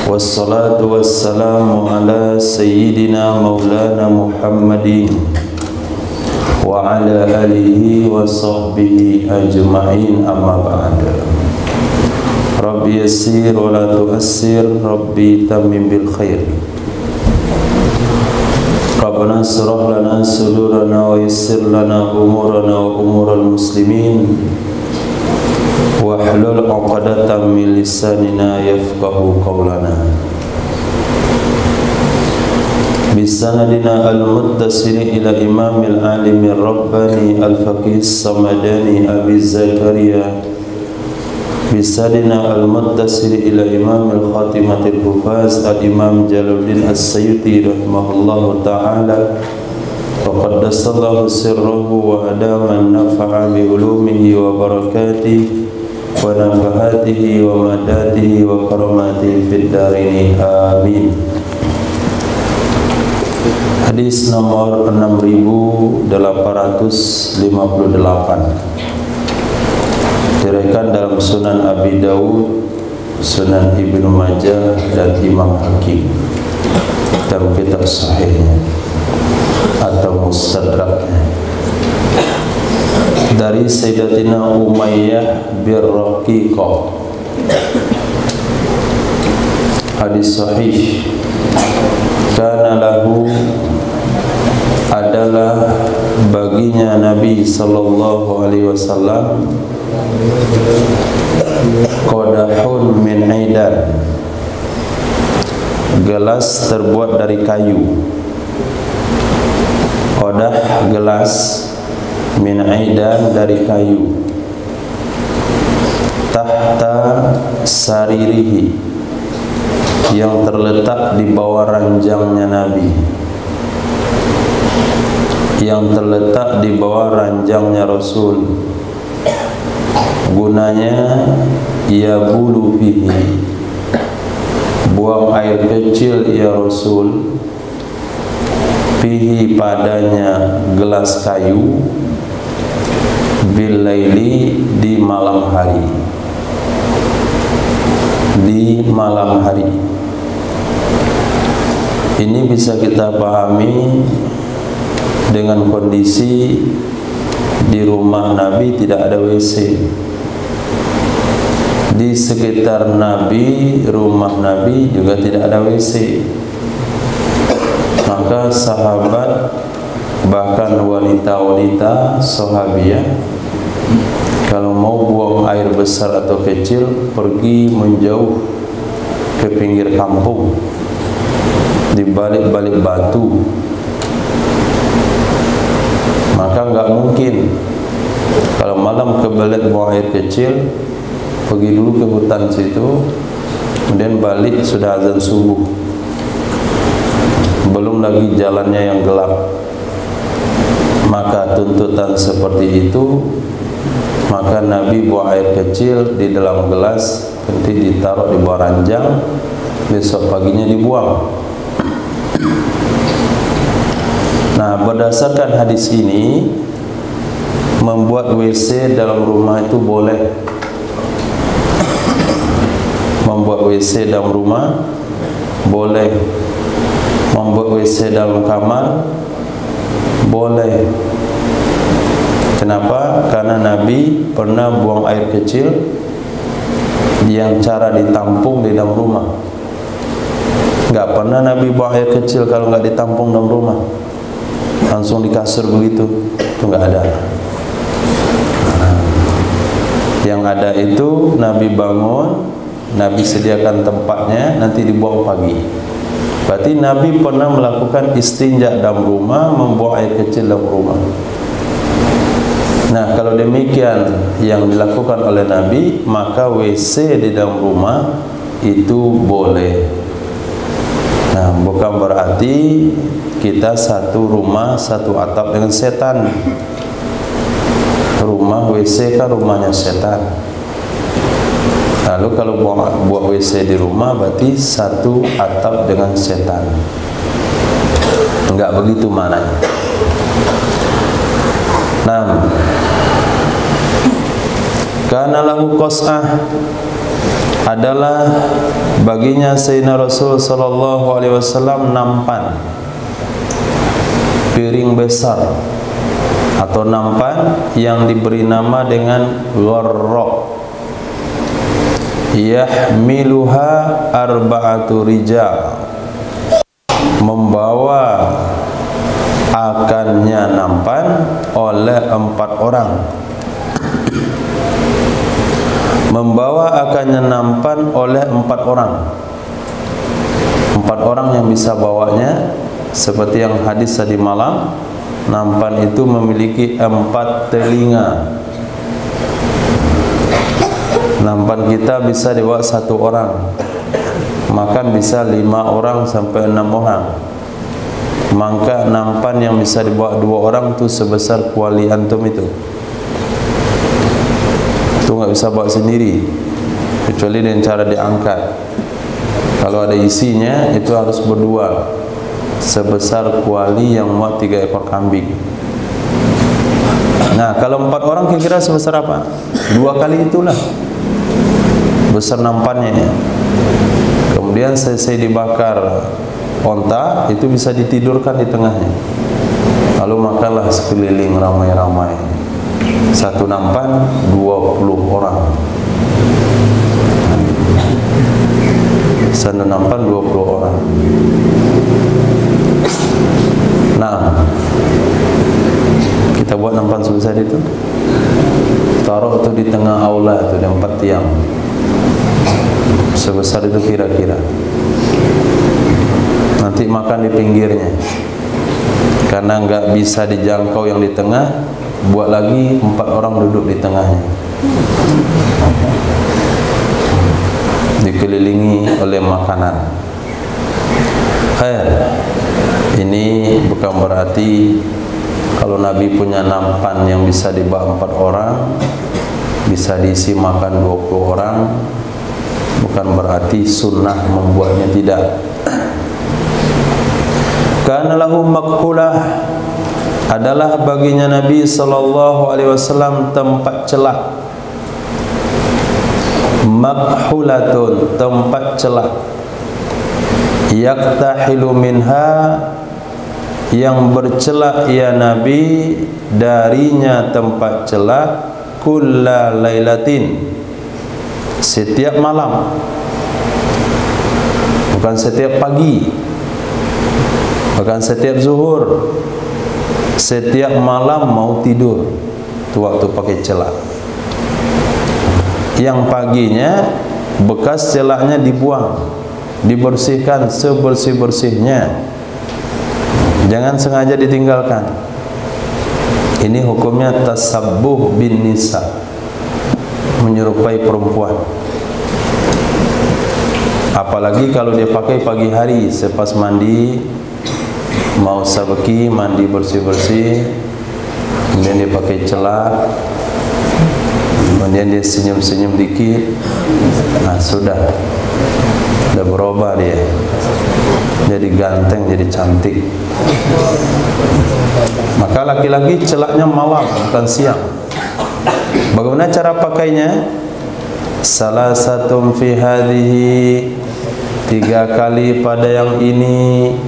Wassalatu wassalamu ala sayyidina maulana Muhammadin wa ala alihi wa sahbihi ajma'in, amma ba'da. Rabbi yassir wa la tu'assir, Rabbi tammim bil khair. Rabbana shrah lana sudurana wa yassir lana umurana wa umural muslimin wahlul 'uqdatam min lisanina yafqahu qawlana. Bisanadina al-muttasili ila imamil alimi rabbani al-faqih samadani Abi Zakaria, bisanadina al-muttasili ila imamil khatimatil hufaz al-imam Jalaluddin as-Sayyuti rahimahullahu ta'ala, wa qaddasallahu sirrahu wa adama an-nafa'a bi ulumihi wa barakatihi wa nafahatihi wa madatihi wa karamatihi fid darini, amin. Hadis nomor 6858 diriwayatkan dalam Sunan Abi Dawud, Sunan Ibnu Majah dan Imam Hakim dalam kitab sahihnya atau mustadraknya, dari Sayyidatina Umayyah bin Raqiqah. Hadis sahih. Kana lahu, adalah baginya Nabi sallallahu alaihi wasallam, qadahun min aidan, gelas terbuat dari kayu. Qadah, gelas, min aidan, dari kayu. Tahta saririhi, yang terletak di bawah ranjangnya Nabi, yang terletak di bawah ranjangnya Rasul. Gunanya ya bulu fihi, buang air kecil ya Rasul, fihi, padanya gelas kayu, bil laili, di malam hari, di malam hari. Ini bisa kita pahami dengan kondisi di rumah Nabi tidak ada WC. Di sekitar Nabi, rumah Nabi juga tidak ada WC. Maka sahabat, bahkan wanita-wanita sahabiah, kalau mau buang air besar atau kecil, pergi menjauh ke pinggir kampung, di balik-balik batu. Maka nggak mungkin kalau malam kebelet buang air kecil, pergi dulu ke hutan situ, kemudian balik sudah azan subuh, belum lagi jalannya yang gelap. Maka tuntutan seperti itu, maka Nabi buang air kecil di dalam gelas, nanti ditaruh di bawah ranjang, besok paginya dibuang. Nah, berdasarkan hadis ini, membuat WC dalam rumah itu boleh. Membuat WC dalam rumah boleh. Membuat WC dalam kamar boleh. Kenapa? Karena Nabi pernah buang air kecil yang cara ditampung di dalam rumah. Enggak pernah Nabi buang air kecil kalau enggak ditampung dalam rumah, langsung di kasur begitu, itu enggak ada. Yang ada itu Nabi bangun, Nabi sediakan tempatnya, nanti dibuang pagi. Berarti Nabi pernah melakukan istinja dalam rumah, membuang air kecil dalam rumah. Nah, kalau demikian yang dilakukan oleh Nabi, maka WC di dalam rumah itu boleh. Nah, bukan berarti kita satu rumah, satu atap dengan setan. Rumah WC kan rumahnya setan. Lalu kalau buat WC di rumah berarti satu atap dengan setan. Enggak begitu maknanya. Nah, kana lahu qas'ah, adalah baginya Sayyidina Rasul sallallahu alaihi wasallam nampan, piring besar atau nampan yang diberi nama dengan gharra, yahmiluha arba'atu rijal, membawa akannya nampan oleh 4 orang, membawa akannya nampan oleh 4 orang. 4 orang yang bisa bawanya, seperti yang hadis tadi malam, nampan itu memiliki 4 telinga. Nampan kita bisa dibawa 1 orang, makan bisa 5 orang sampai 6 orang. Maka nampan yang bisa dibawa 2 orang itu sebesar kuali antum itu nggak bisa bawa sendiri, kecuali dengan cara diangkat. Kalau ada isinya itu harus berdua, sebesar kuali yang muat 3 ekor kambing. Nah, kalau 4 orang kira-kira sebesar apa? 2 kali itulah besar nampannya. Kemudian selesai dibakar onta, itu bisa ditidurkan di tengahnya. Lalu makanlah sekeliling ramai-ramai. 1 nampan 20 orang. 1 nampan 20 orang. Nah, kita buat nampan sebesar itu, taruh itu di tengah aula itu, ada 4 tiang. Sebesar itu kira-kira. Nanti makan di pinggirnya. Karena nggak bisa dijangkau yang di tengah, buat lagi 4 orang duduk di tengahnya, dikelilingi oleh makanan. Khair. Ini bukan berarti kalau Nabi punya nampan yang bisa dibawa 4 orang, bisa diisi makan 20 orang, bukan berarti sunnah membuatnya, tidak. Kana lahu maqhulah, adalah baginya Nabi sallallahu alaihi wasallam tempat celah. Maqhulatun, tempat celah. Yaktahilu minha, yang bercelah ya Nabi darinya tempat celah, kulla lailatin, setiap malam, bukan setiap pagi, bukan setiap zuhur, setiap malam mau tidur, itu waktu pakai celah. Yang paginya bekas celahnya dibuang, dibersihkan sebersih-bersihnya, jangan sengaja ditinggalkan. Ini hukumnya tasabbuh bin nisa, menyerupai perempuan. Apalagi kalau dia pakai pagi hari, selepas mandi, mau sabaki, mandi bersih-bersih, kemudian dia pakai celah, kemudian dia senyum-senyum dikit, nah sudah berubah dia, jadi ganteng, jadi cantik. Maka laki-laki celaknya malam, bukan siang. Bagaimana cara pakainya? Salah satu fi hadhihi, 3 kali pada yang ini,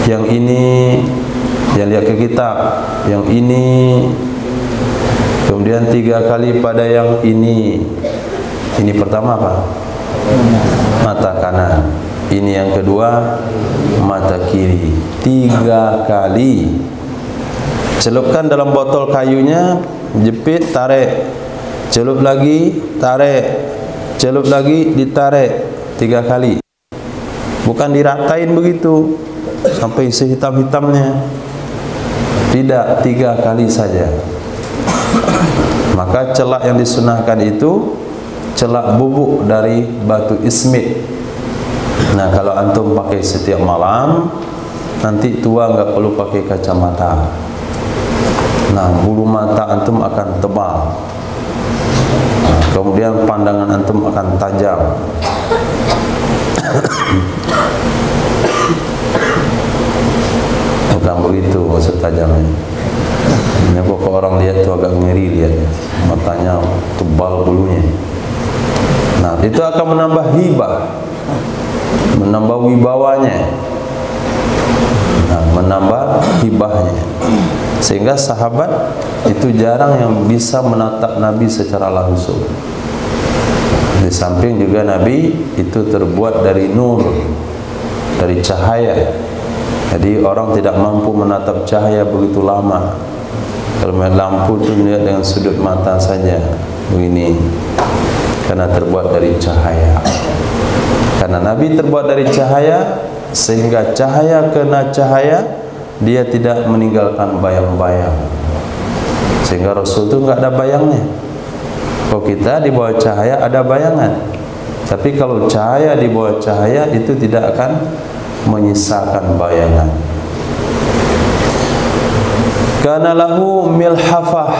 yang ini, yang lihat ke kitab, yang ini, kemudian 3 kali pada yang ini. Ini pertama apa? Mata kanan. Ini yang kedua, mata kiri. 3 kali. Celupkan dalam botol kayunya, jepit, tarik, celup lagi, tarik, celup lagi, ditarik 3 kali. Bukan diratain begitu sampai sehitam-hitamnya. Tidak, 3 kali saja. Maka celak yang disunahkan itu celak bubuk dari batu ismit. Nah, kalau antum pakai setiap malam, nanti tua nggak perlu pakai kacamata. Nah, bulu mata antum akan tebal. Nah, kemudian pandangan antum akan tajam. Bukan begitu maksud tajamnya. Ini kok orang lihat tuh agak ngeri lihatnya, matanya tebal bulunya. menambah wibawanya, menambah hibahnya. Sehingga sahabat itu jarang yang bisa menatap Nabi secara langsung. Di samping juga Nabi itu terbuat dari nur, dari cahaya. Jadi orang tidak mampu menatap cahaya begitu lama. Kalau main lampu itu melihat dengan sudut mata saja begini, karena terbuat dari cahaya. Karena Nabi terbuat dari cahaya, sehingga cahaya kena cahaya, dia tidak meninggalkan bayang-bayang. Sehingga Rasul itu enggak ada bayangnya. Kalau kita di bawah cahaya ada bayangan, tapi kalau cahaya di bawah cahaya itu tidak akan menyisakan bayangan. Kana lahu milhafah,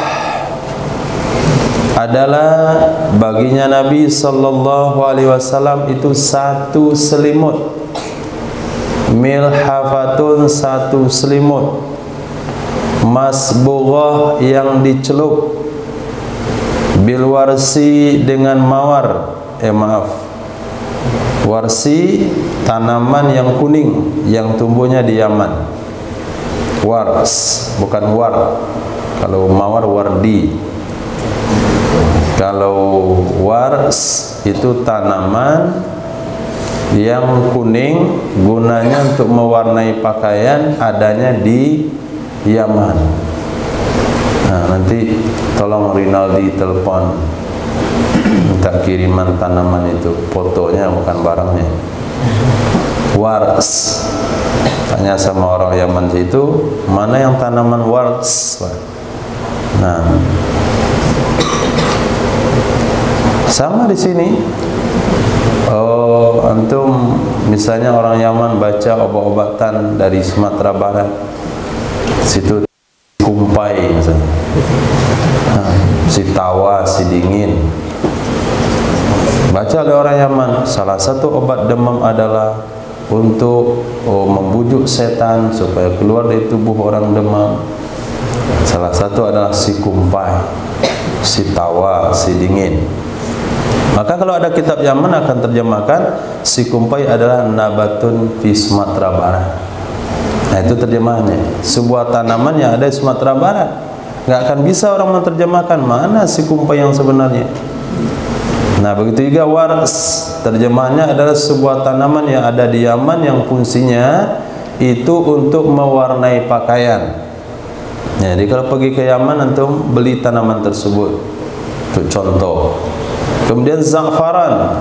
adalah baginya Nabi sallallahu alaihi wasallam itu satu selimut. Milhafatun, satu selimut. Masbughah, yang dicelup. Bilwarsi, dengan mawar. Warsi, tanaman yang kuning yang tumbuhnya di Yaman. Wars, bukan war. Kalau mawar wardi. Kalau wars itu tanaman yang kuning, gunanya untuk mewarnai pakaian, adanya di Yaman. Nah, nanti tolong Rinaldi telepon, minta kiriman tanaman itu, fotonya bukan barangnya. Wars, tanya sama orang Yaman itu, mana yang tanaman wars? Nah, sama di sini. Oh, antum misalnya orang Yaman baca obat-obatan dari Sumatera Barat, situ kumpai misalnya, si tawa, si dingin, baca oleh orang Yaman. Salah satu obat demam adalah untuk membujuk setan supaya keluar dari tubuh orang demam. Salah satu adalah si kumpai, si tawa, si dingin. Maka kalau ada kitab Yaman akan terjemahkan si kumpai adalah nabatun fi Sumatera Barat. Nah, itu terjemahannya, sebuah tanaman yang ada di Sumatera Barat. Nggak akan bisa orang menerjemahkan mana si kumpai yang sebenarnya. Nah, begitu juga wars, terjemahannya adalah sebuah tanaman yang ada di Yaman yang fungsinya itu untuk mewarnai pakaian. Jadi kalau pergi ke Yaman antum beli tanaman tersebut untuk contoh. Kemudian za'faran.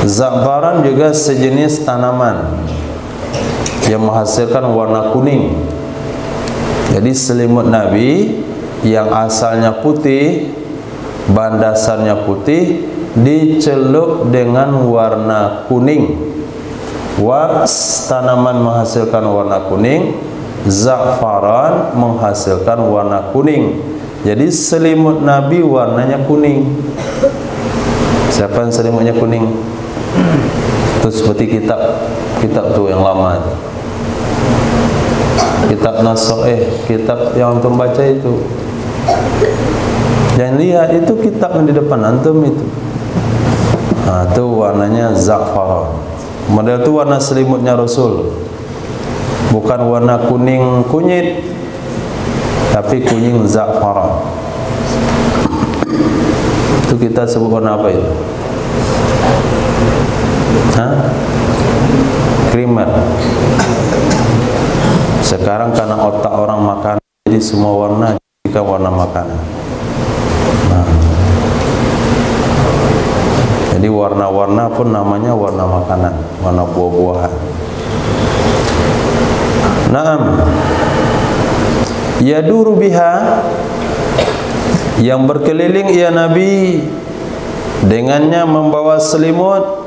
Za'faran juga sejenis tanaman yang menghasilkan warna kuning. Jadi selimut Nabi yang asalnya putih, bahan dasarnya putih, dicelup dengan warna kuning. Wars, tanaman menghasilkan warna kuning. Za'faran menghasilkan warna kuning. Jadi selimut Nabi warnanya kuning. Siapa yang selimutnya kuning? Itu seperti kitab tuh yang lama itu. Kitab kitab yang antum baca itu. Jangan lihat itu kitab yang di depan antum itu. Nah, itu warnanya za'faran. Model itu warna selimutnya Rasul. Bukan warna kuning kunyit, tapi kuning za'faran. Itu kita sebut warna apa itu? Krimer. Sekarang karena otak orang makan, jadi semua warna jika warna makanan. Nah, jadi warna-warna pun namanya warna makanan, warna buah-buahan. Naam. Yaduru biha, yang berkeliling ia Nabi dengannya membawa selimut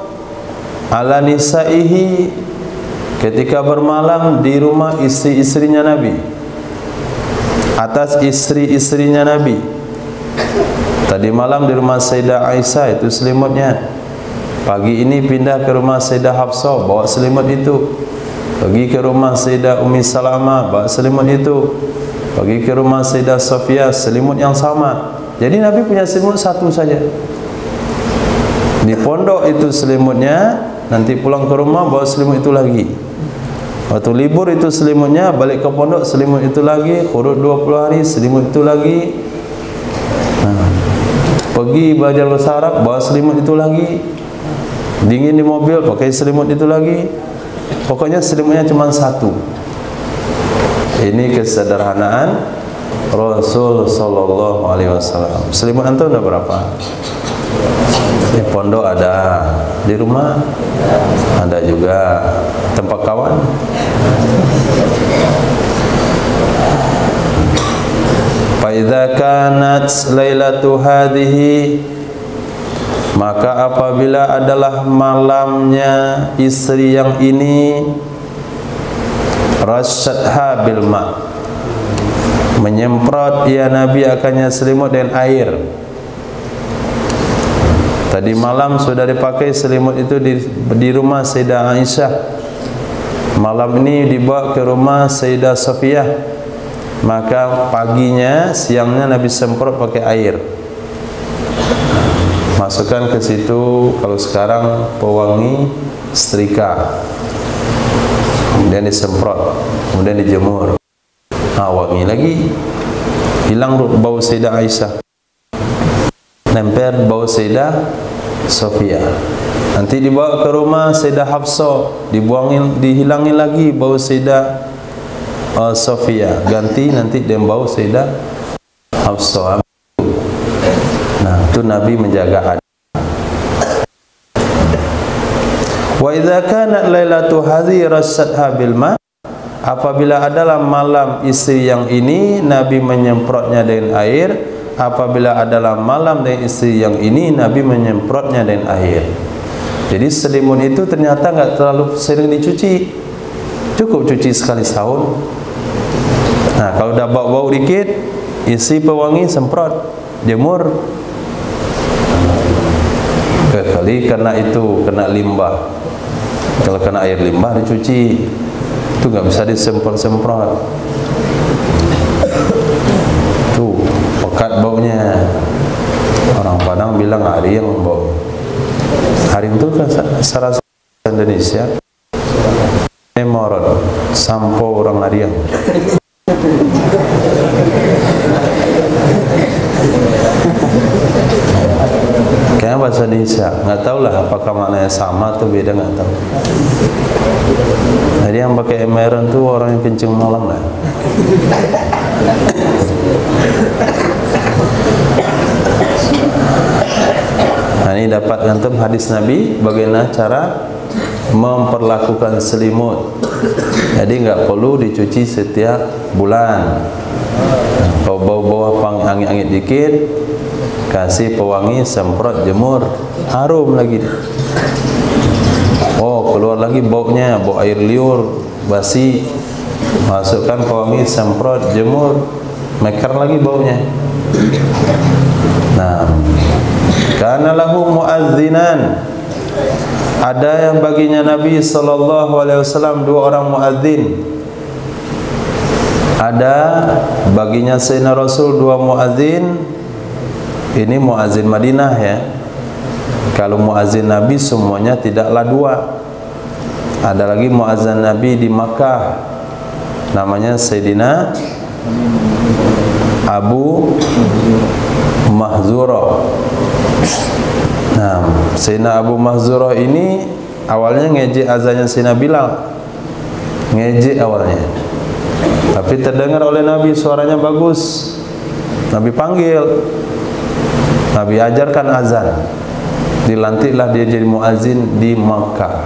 ala nisaihi, ketika bermalam di rumah istri-istrinya Nabi, atas istri-istrinya Nabi. Tadi malam di rumah Sayyidah Aisyah itu selimutnya. Pagi ini pindah ke rumah Sayyidah Hafsah, bawa selimut itu. Pergi ke rumah Sayyidah Ummi Salamah, bawa selimut itu. Pergi ke rumah Sayyidah Sofia, selimut yang sama. Jadi Nabi punya selimut satu saja. Di pondok itu selimutnya, nanti pulang ke rumah bawa selimut itu lagi. Waktu libur itu selimutnya, balik ke pondok selimut itu lagi, khurud 20 hari selimut itu lagi. Pergi belajar bahasa Arab bawa selimut itu lagi. Dingin di mobil pakai selimut itu lagi. Pokoknya selimutnya cuma satu. Ini kesederhanaan Rasul sallallahu alaihi wasallam. Selimut antum ada berapa? Di pondok ada, di rumah ada juga, tempat kawan. Fa idza kanat lailatu hadhihi, maka apabila adalah malamnya istri yang ini, rasyadha bil ma, menyemprot ya Nabi akannya selimut dengan air. Tadi malam sudah dipakai selimut itu di rumah Sayyidah Aisyah. Malam ini dibawa ke rumah Sayyidah Safiyah. Maka paginya, siangnya Nabi semprot pakai air. Masukkan ke situ, kalau sekarang pewangi setrika. Kemudian disemprot, kemudian dijemur. Wangi lagi. Hilang bau Sayyidah Aisyah. Nempel bau Sayyidah Sofia. Nanti dibawa ke rumah Sayyidah Hafsah, dibuangin, dihilangin lagi bau Sayyidah Sofia. Ganti nanti dia bau Sayyidah Hafsah. Nah, itu Nabi menjaga adab. Wa idza kanat lailatu hadhi rasadha bil ma, apabila adalah malam istri yang ini Nabi menyemprotnya dengan air. Apabila adalah malam dengan istri yang ini Nabi menyemprotnya dengan air. Jadi selimut itu ternyata enggak terlalu sering dicuci, cukup cuci sekali setahun. Nah, kalau dah bau-bau dikit, isi pewangi, semprot, jemur. Kali kena itu, kena limbah. Kalau kena air limbah dicuci, itu enggak bisa disemprot-semprot. Tuh, pekat baunya. Orang Padang bilang haring bau. Haring itu kan secara Indonesia memorot, sampo orang haring. Kayaknya bahasa Indonesia, nggak tahu lah apakah maknanya sama atau beda, nggak tahu. Jadi yang pakai emeran tuh orang yang kencing malam lah. Nah, ini dapat antum hadis Nabi bagaimana cara memperlakukan selimut. Jadi enggak perlu dicuci setiap bulan. Kalau bau-bau angin-angin dikit, kasih pewangi, semprot, jemur, harum lagi. Oh, keluar lagi baunya, bau air liur, basi. Masukkan pewangi, semprot, jemur, mekar lagi baunya. Nah, kana lahu muazzinan, ada yang baginya Nabi sallallahu alaihi wasallam dua orang muazzin. Ada baginya Sayyidina Rasul dua muazzin. Ini muazzin Madinah ya. Kalau muazzin Nabi semuanya tidaklah dua. Ada lagi muazzin Nabi di Makkah, namanya Sayyidina Abu Mahzurah. Nah, Sayyidina Abu Mahzurah ini awalnya ngejek azannya Sayyidina Bilal. Ngejek awalnya. Tapi terdengar oleh Nabi suaranya bagus. Nabi panggil. Nabi ajarkan azan. Dilantiklah dia jadi muazzin di Makkah.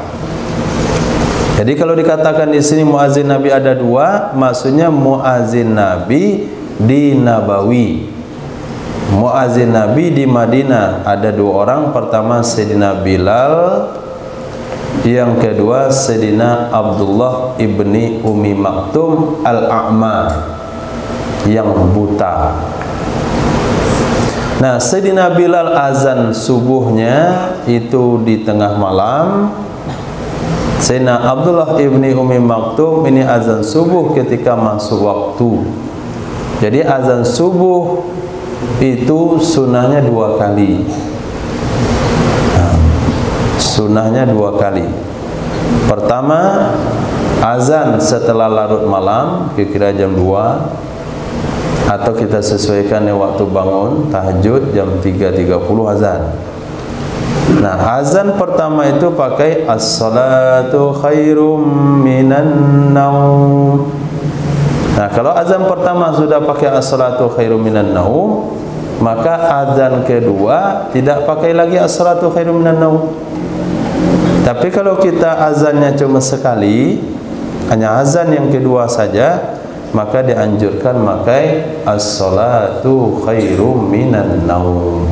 Jadi kalau dikatakan di sini muazzin Nabi ada dua, maksudnya muazzin Nabi di Nabawi. Muazzin Nabi di Madinah ada dua orang. Pertama Sayyidina Bilal, yang kedua Sayyidina Abdullah ibni Umi Maktum al-A'ma, yang buta. Nah, Sayyidina Bilal azan subuhnya itu di tengah malam. Sayyidina Abdullah ibni Umi Maktum ini azan subuh ketika masuk waktu. Jadi azan subuh itu sunnahnya dua kali. Sunnahnya 2 kali. Pertama, azan setelah larut malam, kira-kira jam 2, atau kita sesuaikan waktu bangun tahajud jam 3.30 azan. Nah, azan pertama itu pakai as-salatu khairum minan naum. Nah, kalau azan pertama sudah pakai as-salatu khairum minan naum, maka azan kedua tidak pakai lagi as-salatu khairum minan naum. Tapi kalau kita azannya cuma sekali, hanya azan yang kedua saja, maka dianjurkan pakai as-salatu khairum minan naum.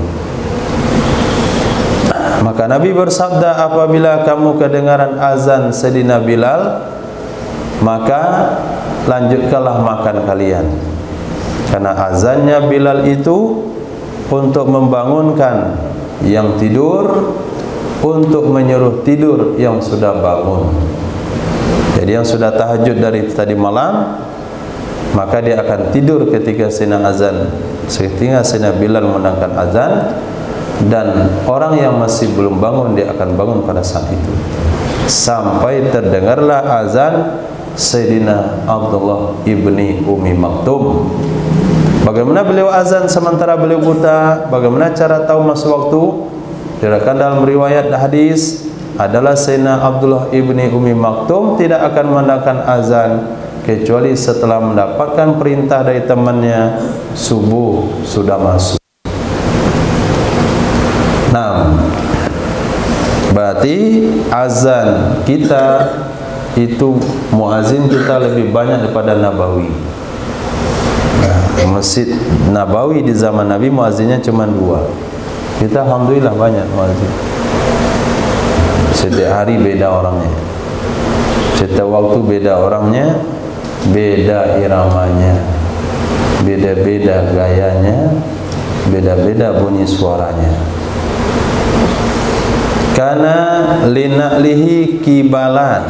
Maka Nabi bersabda, apabila kamu kedengaran azan Sayyidina Bilal, maka lanjutkanlah makan kalian. Karena azannya Bilal itu untuk membangunkan yang tidur, untuk menyuruh tidur yang sudah bangun. Jadi yang sudah tahajud dari tadi malam, maka dia akan tidur ketika Sayyidina azan, ketika Sayyidina Bilal menandangkan azan. Dan orang yang masih belum bangun, dia akan bangun pada saat itu, sampai terdengarlah azan Sayyidina Abdullah ibni Ummi Maktum. Bagaimana beliau azan sementara beliau buta? Bagaimana cara tahu masa waktu? Diriwayatkan dalam riwayat hadis adalah Sayyidina Abdullah ibni Ummi Maktum tidak akan menandangkan azan kecuali setelah mendapatkan perintah dari temannya, subuh sudah masuk. Nah, berarti azan kita itu, muazin kita lebih banyak daripada Nabawi. Masjid Nabawi di zaman Nabi muazinnya cuma 2. Kita alhamdulillah banyak muazin. Setiap hari beda orangnya, setiap waktu beda orangnya, beda iramanya, beda-beda gayanya, beda-beda bunyi suaranya. Karena lina'lihi kibalan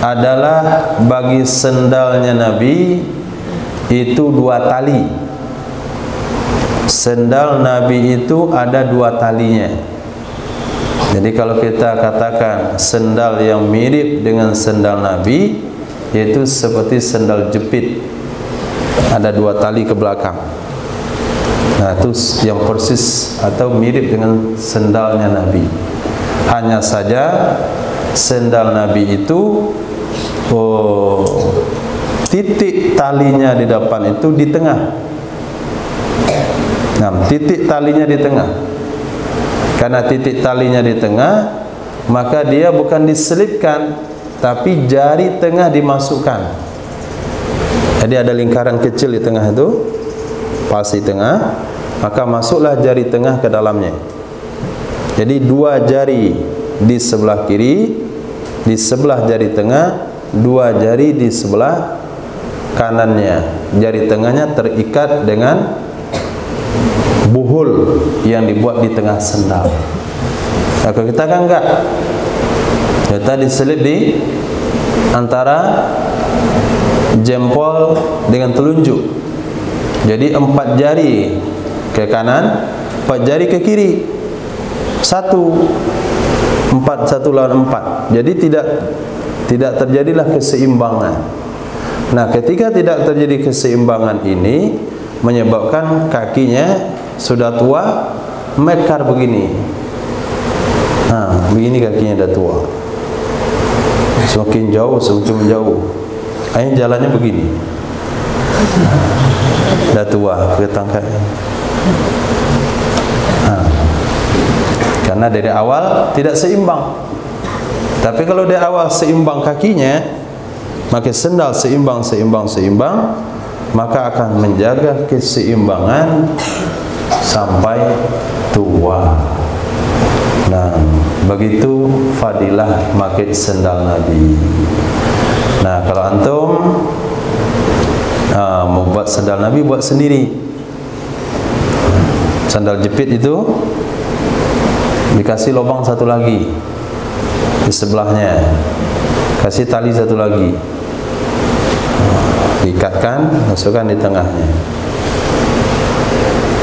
adalah bagi sendalnya Nabi itu 2 tali. Sendal Nabi itu ada 2 talinya. Jadi kalau kita katakan sendal yang mirip dengan sendal Nabi, yaitu seperti sendal jepit, ada 2 tali ke belakang. Nah, itu yang persis atau mirip dengan sendalnya Nabi. Hanya saja sendal Nabi itu titik talinya di depan itu di tengah. Nah, titik talinya di tengah. Karena titik talinya di tengah, maka dia bukan diselipkan, tapi jari tengah dimasukkan. Jadi ada lingkaran kecil di tengah itu, pas di tengah, maka masuklah jari tengah ke dalamnya. Jadi 2 jari di sebelah kiri, di sebelah jari tengah, 2 jari di sebelah kanannya. Jari tengahnya terikat dengan buhul yang dibuat di tengah sendal. Nah, kalau kita kan enggak, kita diselip di antara jempol dengan telunjuk. Jadi 4 jari ke kanan, 4 jari ke kiri, 1 lawan 4. Jadi tidak terjadilah keseimbangan. Nah, ketika tidak terjadi keseimbangan ini menyebabkan kakinya sudah tua, mekar begini. Nah, begini kakinya sudah tua. Semakin jauh, semakin menjauh. Akhirnya jalannya begini. Dah tua, ketangkanya. Karena dari awal tidak seimbang. Tapi kalau dari awal seimbang kakinya, maka sendal seimbang, maka akan menjaga keseimbangan sampai tua. Nah, begitu fadilah pakai sendal Nabi. Nah, kalau antum mau buat sendal Nabi, buat sendiri. Sandal jepit itu dikasih lubang 1 lagi di sebelahnya, kasih tali 1 lagi, diikatkan, masukkan di tengahnya.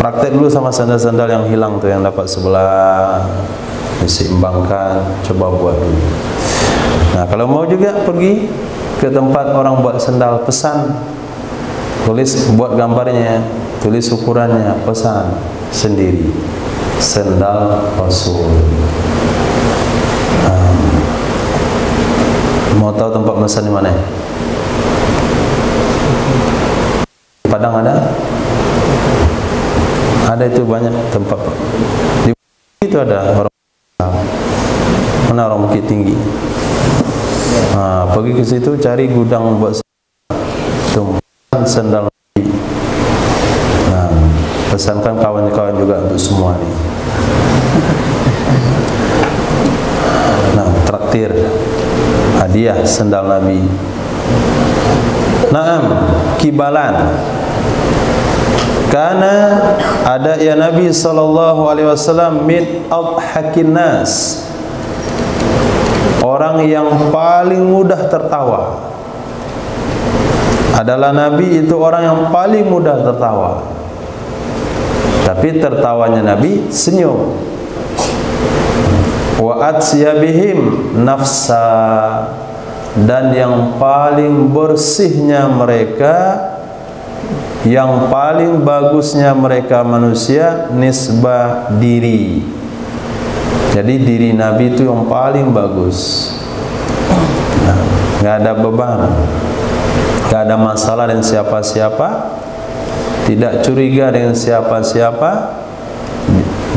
Praktek dulu sama sandal-sandal yang hilang tuh, yang dapat sebelah, diseimbangkan, coba buat dulu. Nah, kalau mau juga pergi ke tempat orang buat sendal, pesan, tulis, buat gambarnya, tulis ukurannya, pesan sendiri, sendal Rasul. Mau tahu tempat pesan di mana? Padang ada? Ada, itu banyak tempat. Di itu ada orang. Mana orang Bukit Tinggi? Pergi ke situ cari gudang buat sendal. Nah, pesankan kawan-kawan juga untuk semua nih. Nah, traktir hadiah sendal Nabi. Naam, kibalan. Karena ada ya Nabi sallallahu alaihi wasallam min adhakin nas, orang yang paling mudah tertawa. Adalah Nabi itu orang yang paling mudah tertawa. Tapi tertawanya Nabi senyum. Wa atsiyabihim nafsa, dan yang paling bersihnya mereka, yang paling bagusnya mereka manusia, nisbah diri. Jadi diri Nabi itu yang paling bagus. Nah, nggak ada beban, nggak ada masalah dengan siapa-siapa, tidak curiga dengan siapa-siapa.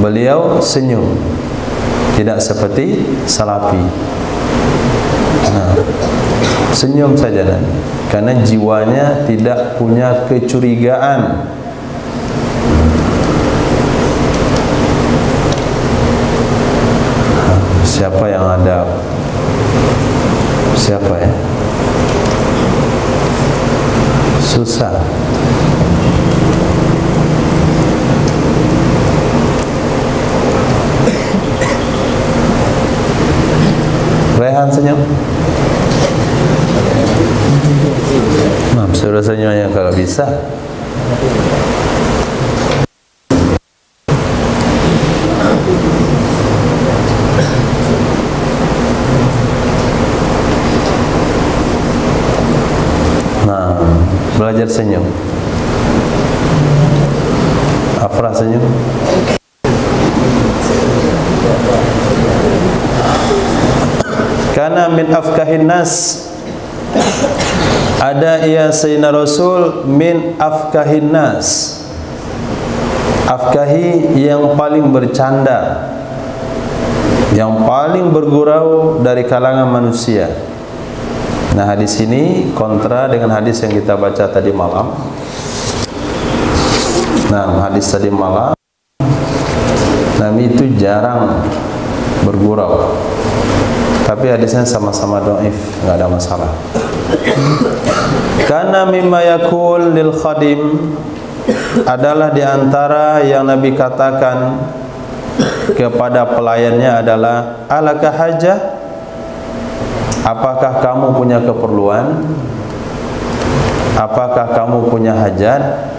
Beliau senyum, tidak seperti Salafi. Nah, senyum saja Nabi, karena jiwanya tidak punya kecurigaan. Siapa yang ada? Siapa ya? Susah. Rehan senyum. Suruh senyumnya kalau bisa. Nah, belajar senyum. Afrah senyum. Karena min afkahin nas, ada ya Sayyidina Rasul min afkahin nas, afkahi yang paling bercanda, yang paling bergurau dari kalangan manusia. Nah, hadis ini kontra dengan hadis yang kita baca tadi malam. Nah, hadis tadi malam Nabi itu jarang bergurau, tapi hadisnya sama-sama dhaif, nggak ada masalah. Karena mimma yakul lil khadim, adalah diantara yang Nabi katakan kepada pelayannya adalah alaka hajah, apakah kamu punya keperluan, apakah kamu punya hajat.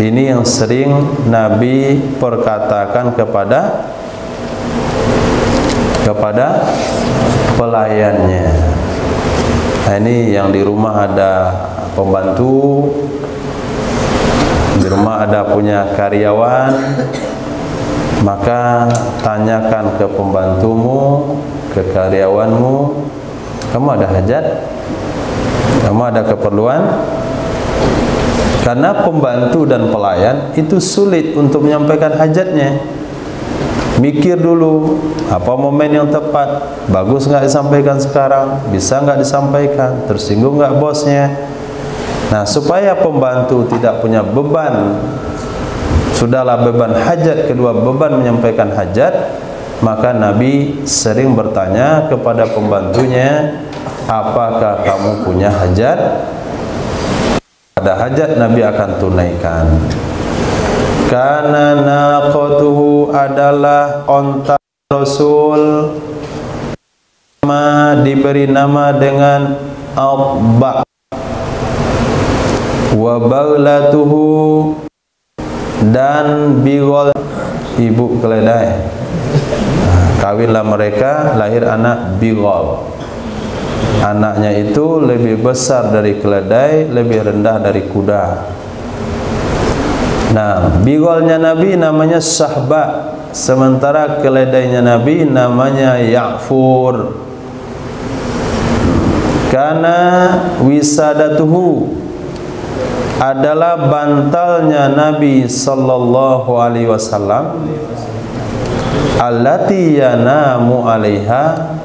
Ini yang sering Nabi perkatakan kepada pelayannya. Nah, ini yang di rumah ada pembantu, di rumah ada punya karyawan, maka tanyakan ke pembantumu, ke karyawanmu, kamu ada hajat? Kamu ada keperluan? Karena pembantu dan pelayan itu sulit untuk menyampaikan hajatnya. Mikir dulu, apa momen yang tepat, bagus nggak disampaikan sekarang, bisa nggak disampaikan, tersinggung nggak bosnya. Nah, supaya pembantu tidak punya beban, sudahlah beban hajat, kedua beban menyampaikan hajat, maka Nabi sering bertanya kepada pembantunya, apakah kamu punya hajat? Ada hajat Nabi akan tunaikan. Karena naqatuhu adalah onta Rasul, diberi nama dengan Abba, wa baulatuhu, dan bigol ibu keledai. Kawinlah mereka, lahir anak Bighal. Anaknya itu lebih besar dari keledai, lebih rendah dari kuda. Nah, Bighalnya Nabi namanya Sahba, sementara keledainya Nabi namanya Ya'fur. Karena wisadatuhu adalah bantalnya Nabi sallallahu alaihi wasallam, allati yanamu alaiha,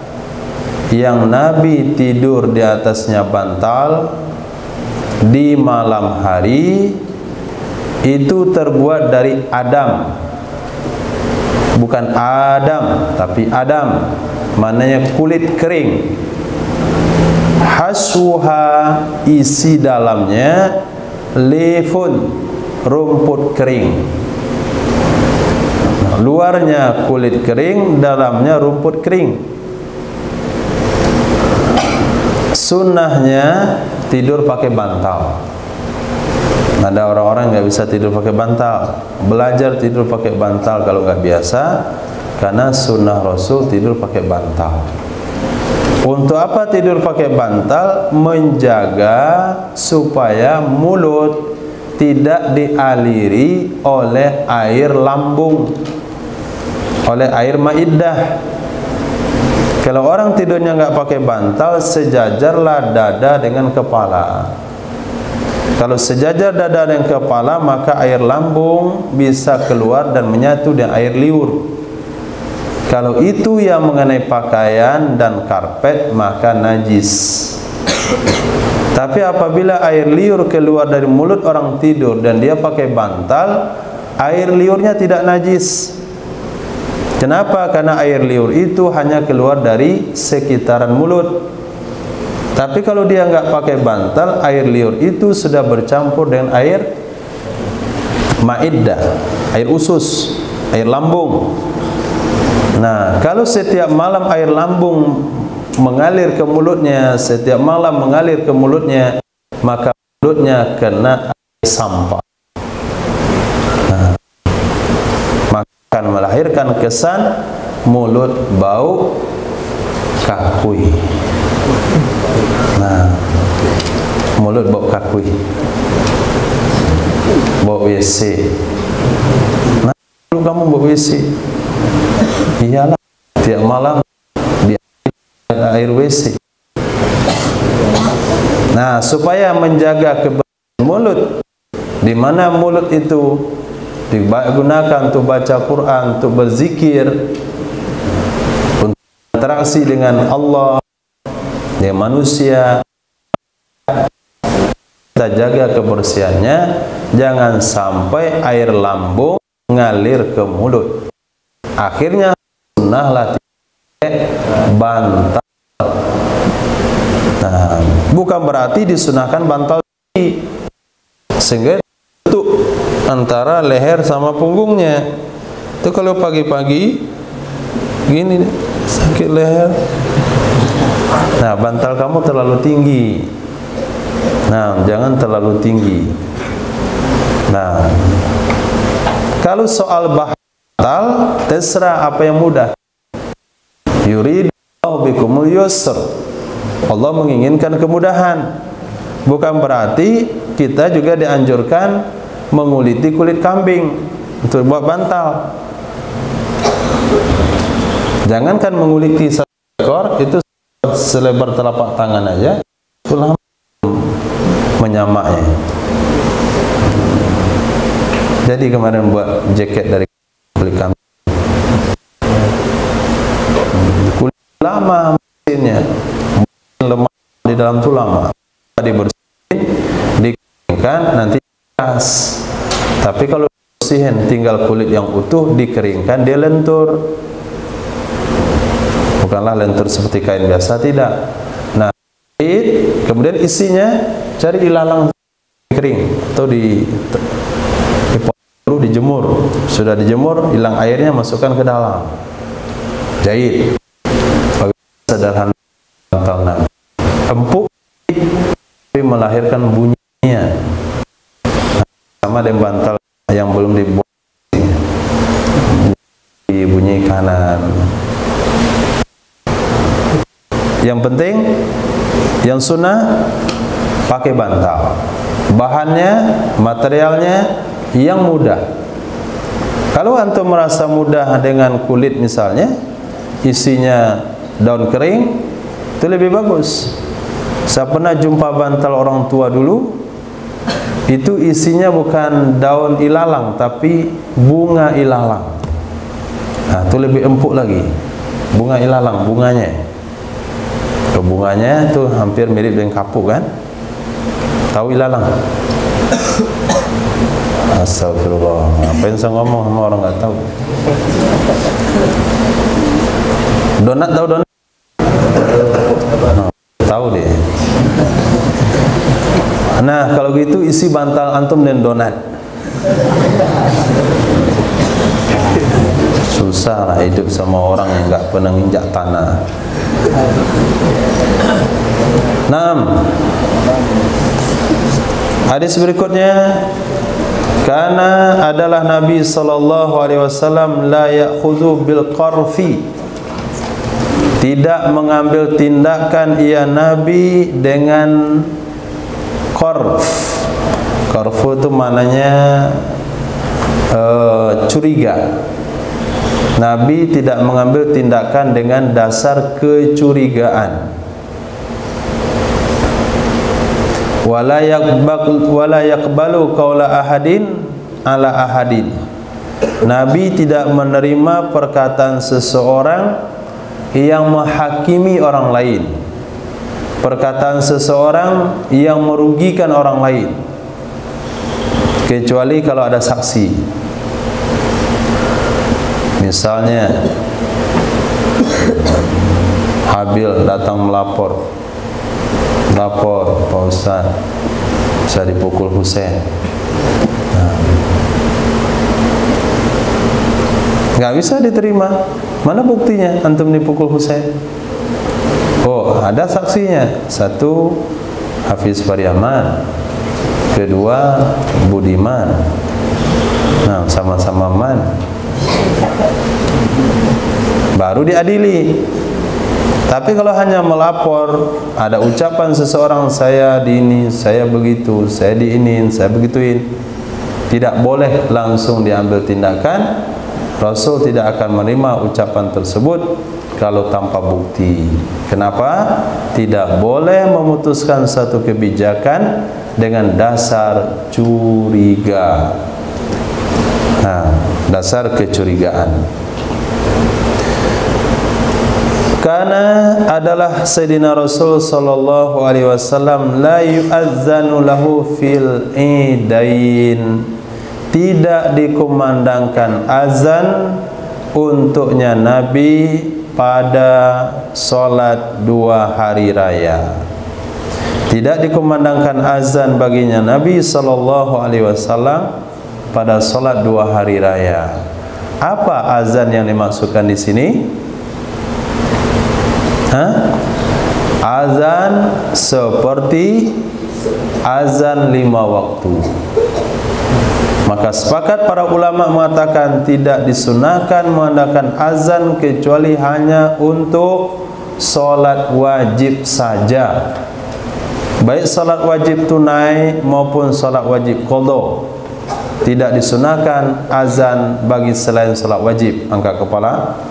yang Nabi tidur di atasnya bantal di malam hari, itu terbuat dari Adam. Bukan Adam, tapi Adam, maknanya kulit kering. Hasuha, isi dalamnya lifun, rumput kering. Luarnya kulit kering, dalamnya rumput kering. Sunnahnya tidur pakai bantal. Ada orang-orang nggak bisa tidur pakai bantal. Belajar tidur pakai bantal kalau nggak biasa, karena sunnah Rasul tidur pakai bantal. Untuk apa tidur pakai bantal? Menjaga supaya mulut tidak dialiri oleh air lambung, oleh air maiddah. Kalau orang tidurnya nggak pakai bantal, sejajarlah dada dengan kepala. Kalau sejajar dada dengan kepala, maka air lambung bisa keluar dan menyatu dengan air liur. Kalau itu yang mengenai pakaian dan karpet, maka najis. Tapi apabila air liur keluar dari mulut orang tidur dan dia pakai bantal, air liurnya tidak najis. Kenapa? Karena air liur itu hanya keluar dari sekitaran mulut. Tapi kalau dia nggak pakai bantal, air liur itu sudah bercampur dengan air maiddah, air usus, air lambung. Nah, kalau setiap malam air lambung mengalir ke mulutnya, setiap malam mengalir ke mulutnya, maka mulutnya kena air sampah. Akan melahirkan kesan mulut bau kakui. Nah, mulut bau kakui, bau WC. Nah, kalau kamu bau WC, iyalah tiap malam di air WC. Nah, supaya menjaga kebersihan mulut, di mana mulut itu digunakan untuk baca Quran, untuk berzikir, untuk interaksi dengan Allah, dengan manusia. Kita jaga kebersihannya, jangan sampai air lambung mengalir ke mulut. Akhirnya sunnahlah bantal. Nah, bukan berarti disunahkan bantal sehingga antara leher sama punggungnya. Itu kalau pagi-pagi gini sakit leher. Nah, bantal kamu terlalu tinggi. Nah, jangan terlalu tinggi. Nah, kalau soal bantal, terserah apa yang mudah. Yuridullahu bikumul yusr. Allah menginginkan kemudahan. Bukan berarti kita juga dianjurkan menguliti kulit kambing untuk buat bantal. Jangankan menguliti seekor, itu selebar telapak tangan aja, itulah menyamaknya. Jadi kemarin buat jaket dari kulit kambing, kulit lama mesinnya, lemah di dalam itu lama, dibersihin, dikeringkan, nanti keras. Tapi kalau bersihin tinggal kulit yang utuh, dikeringkan, dia lentur. Bukanlah lentur seperti kain biasa, tidak. Nah, kemudian isinya cari ilalang kering atau dijemur. Sudah dijemur, hilang airnya, masukkan ke dalam. Jahit. Sederhana bantal Nabi. Empuk tapi melahirkan bunyinya. Sama dengan bantal yang belum dibuat, bunyi kanan, Yang penting, yang sunnah pakai bantal. Bahannya, materialnya yang mudah. Kalau antum merasa mudah dengan kulit misalnya, isinya daun kering, itu lebih bagus. Saya pernah jumpa bantal orang tua dulu, itu isinya bukan daun ilalang, tapi bunga ilalang. Nah, itu lebih empuk lagi. Bunga ilalang, bunganya. Bunganya itu hampir mirip dengan kapuk kan? Tahu ilalang? Astagfirullah. Apa yang saya ngomong sama orang nggak tahu? Donat, tahu donat? Tahu deh. Nah, kalau gitu isi bantal antum dan donat. Susah lah hidup sama orang yang nggak pernah nginjak tanah. 6. Hadis berikutnya, karena adalah Nabi sallallahu alaihi wasallam la ya'khudhu bil qarfi, tidak mengambil tindakan ia Nabi dengan qarf. Qarf itu maknanya curiga. Nabi tidak mengambil tindakan dengan dasar kecurigaan. Wala yaqbalu qaula ahadin ala ahadin. Nabi tidak menerima perkataan seseorang yang menghakimi orang lain, perkataan seseorang yang merugikan orang lain, kecuali kalau ada saksi. Misalnya Habil datang melapor, lapor Pak Ustaz, saya dipukul Husain. Nggak bisa diterima. Mana buktinya antum dipukul Husain? Oh, ada saksinya. Satu, Hafiz Pariaman. Kedua, Budiman. Nah, sama-sama man. Baru diadili. Tapi kalau hanya melapor, ada ucapan seseorang, saya di ini, saya begitu, saya diinin, saya begituin, tidak boleh langsung diambil tindakan. Rasul tidak akan menerima ucapan tersebut kalau tanpa bukti. Kenapa? Tidak boleh memutuskan satu kebijakan dengan dasar curiga. Nah, dasar kecurigaan. Karena adalah Sayyidina Rasul sallallahu alaihi wasallam la yu'azzanu lahu fil idain, tidak dikumandangkan azan untuknya Nabi pada salat 2 hari raya. Tidak dikumandangkan azan baginya Nabi sallallahu alaihi wasallam pada salat 2 hari raya. Apa azan yang dimaksudkan di sini? Azan seperti azan 5 waktu. Maka sepakat para ulama mengatakan tidak disunahkan mengadakan azan kecuali hanya untuk solat wajib saja, baik solat wajib tunai maupun solat wajib qadha. Tidak disunahkan azan bagi selain solat wajib. Angkat kepala.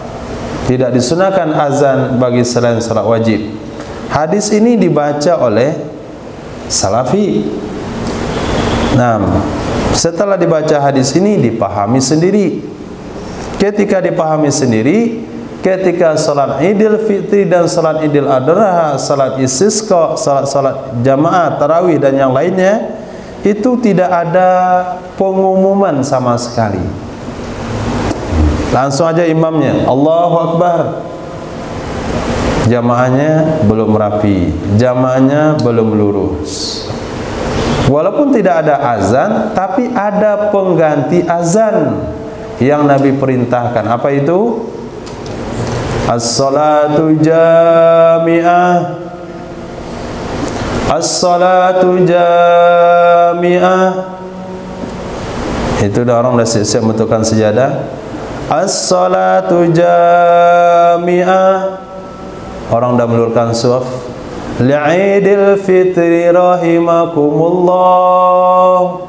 Tidak disunahkan azan bagi selain salat wajib. Hadis ini dibaca oleh Salafi. Nah, setelah dibaca hadis ini dipahami sendiri. Ketika dipahami sendiri, ketika salat Idul Fitri dan salat Idul Adha, salat istisqa, salat jamaah, tarawih dan yang lainnya, itu tidak ada pengumuman sama sekali. Langsung aja imamnya Allahu Akbar, jamaahnya belum rapi, jamaahnya belum lurus. Walaupun tidak ada azan, tapi ada pengganti azan yang Nabi perintahkan. Apa itu? As-salatu jami'ah, as-salatu jami'ah. Itu dah orang dah siap-siap menentukan sejadah. As-salatu jami'ah, Orang dah melurkan suaf. Li'idil fitri rahimakumullah.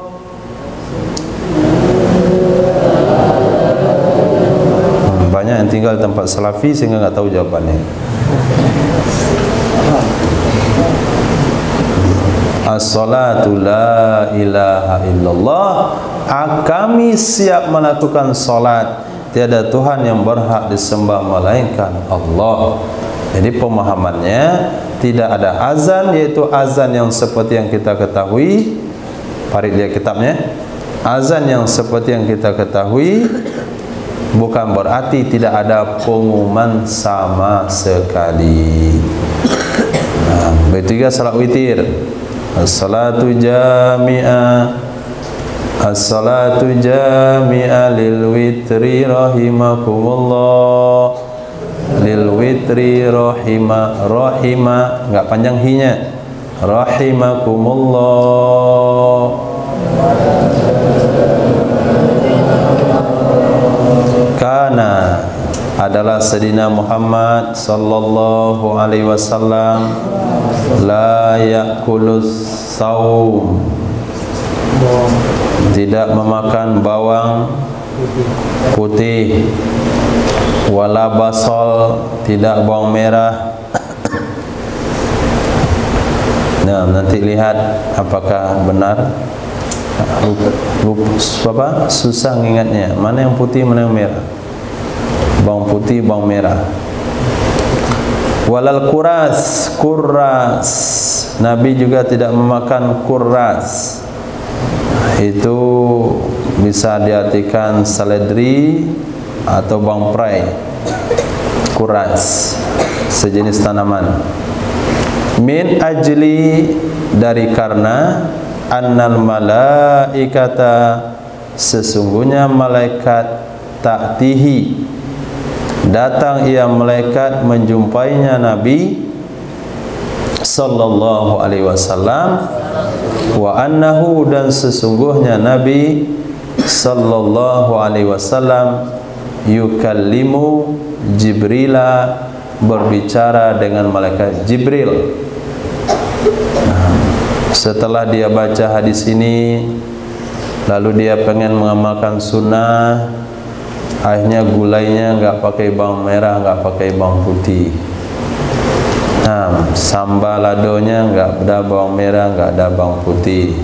Banyak yang tinggal di tempat salafi sehingga enggak tahu jawabannya. As-salatu la ilaha illallah. Kami siap melakukan salat. Tiada Tuhan yang berhak disembah melainkan Allah. Jadi pemahamannya tidak ada azan, yaitu azan yang seperti yang kita ketahui. Parit lihat kitabnya. Azan yang seperti yang kita ketahui bukan berarti tidak ada pengumuman sama sekali. Begitu juga salat witir. As-salatu jami'ah, as-salatu jami'ah lil witri rahimakumullah. Lil witri rahima enggak panjang hinya. Rahimakumullah. Kana adalah Sayyidina Muhammad sallallahu alaihi wasallam la yakulus saum, tidak memakan bawang putih, wala basal, tidak bawang merah. Nah, nanti lihat apakah benar. Susah mengingatnya. Mana yang putih, mana yang merah. Bawang putih, bawang merah. Walal kuras, kurras. Nabi juga tidak memakan kurras. Itu bisa diartikan seledri atau bawang prai. Kuras, sejenis tanaman. Min ajli, dari karena annal malaikata, sesungguhnya malaikat ta'tihi, datang ia malaikat menjumpainya Nabi sallallahu alaihi wasallam, wa annahu, dan sesungguhnya Nabi sallallahu alaihi wasallam yukallimu Jibrila, berbicara dengan malaikat Jibril. Setelah dia baca hadis ini, lalu dia pengen mengamalkan sunnah, akhirnya gulainya enggak pakai bawang merah, enggak pakai bawang putih. Nah, sambal ladonya enggak ada bawang merah, enggak ada bawang putih.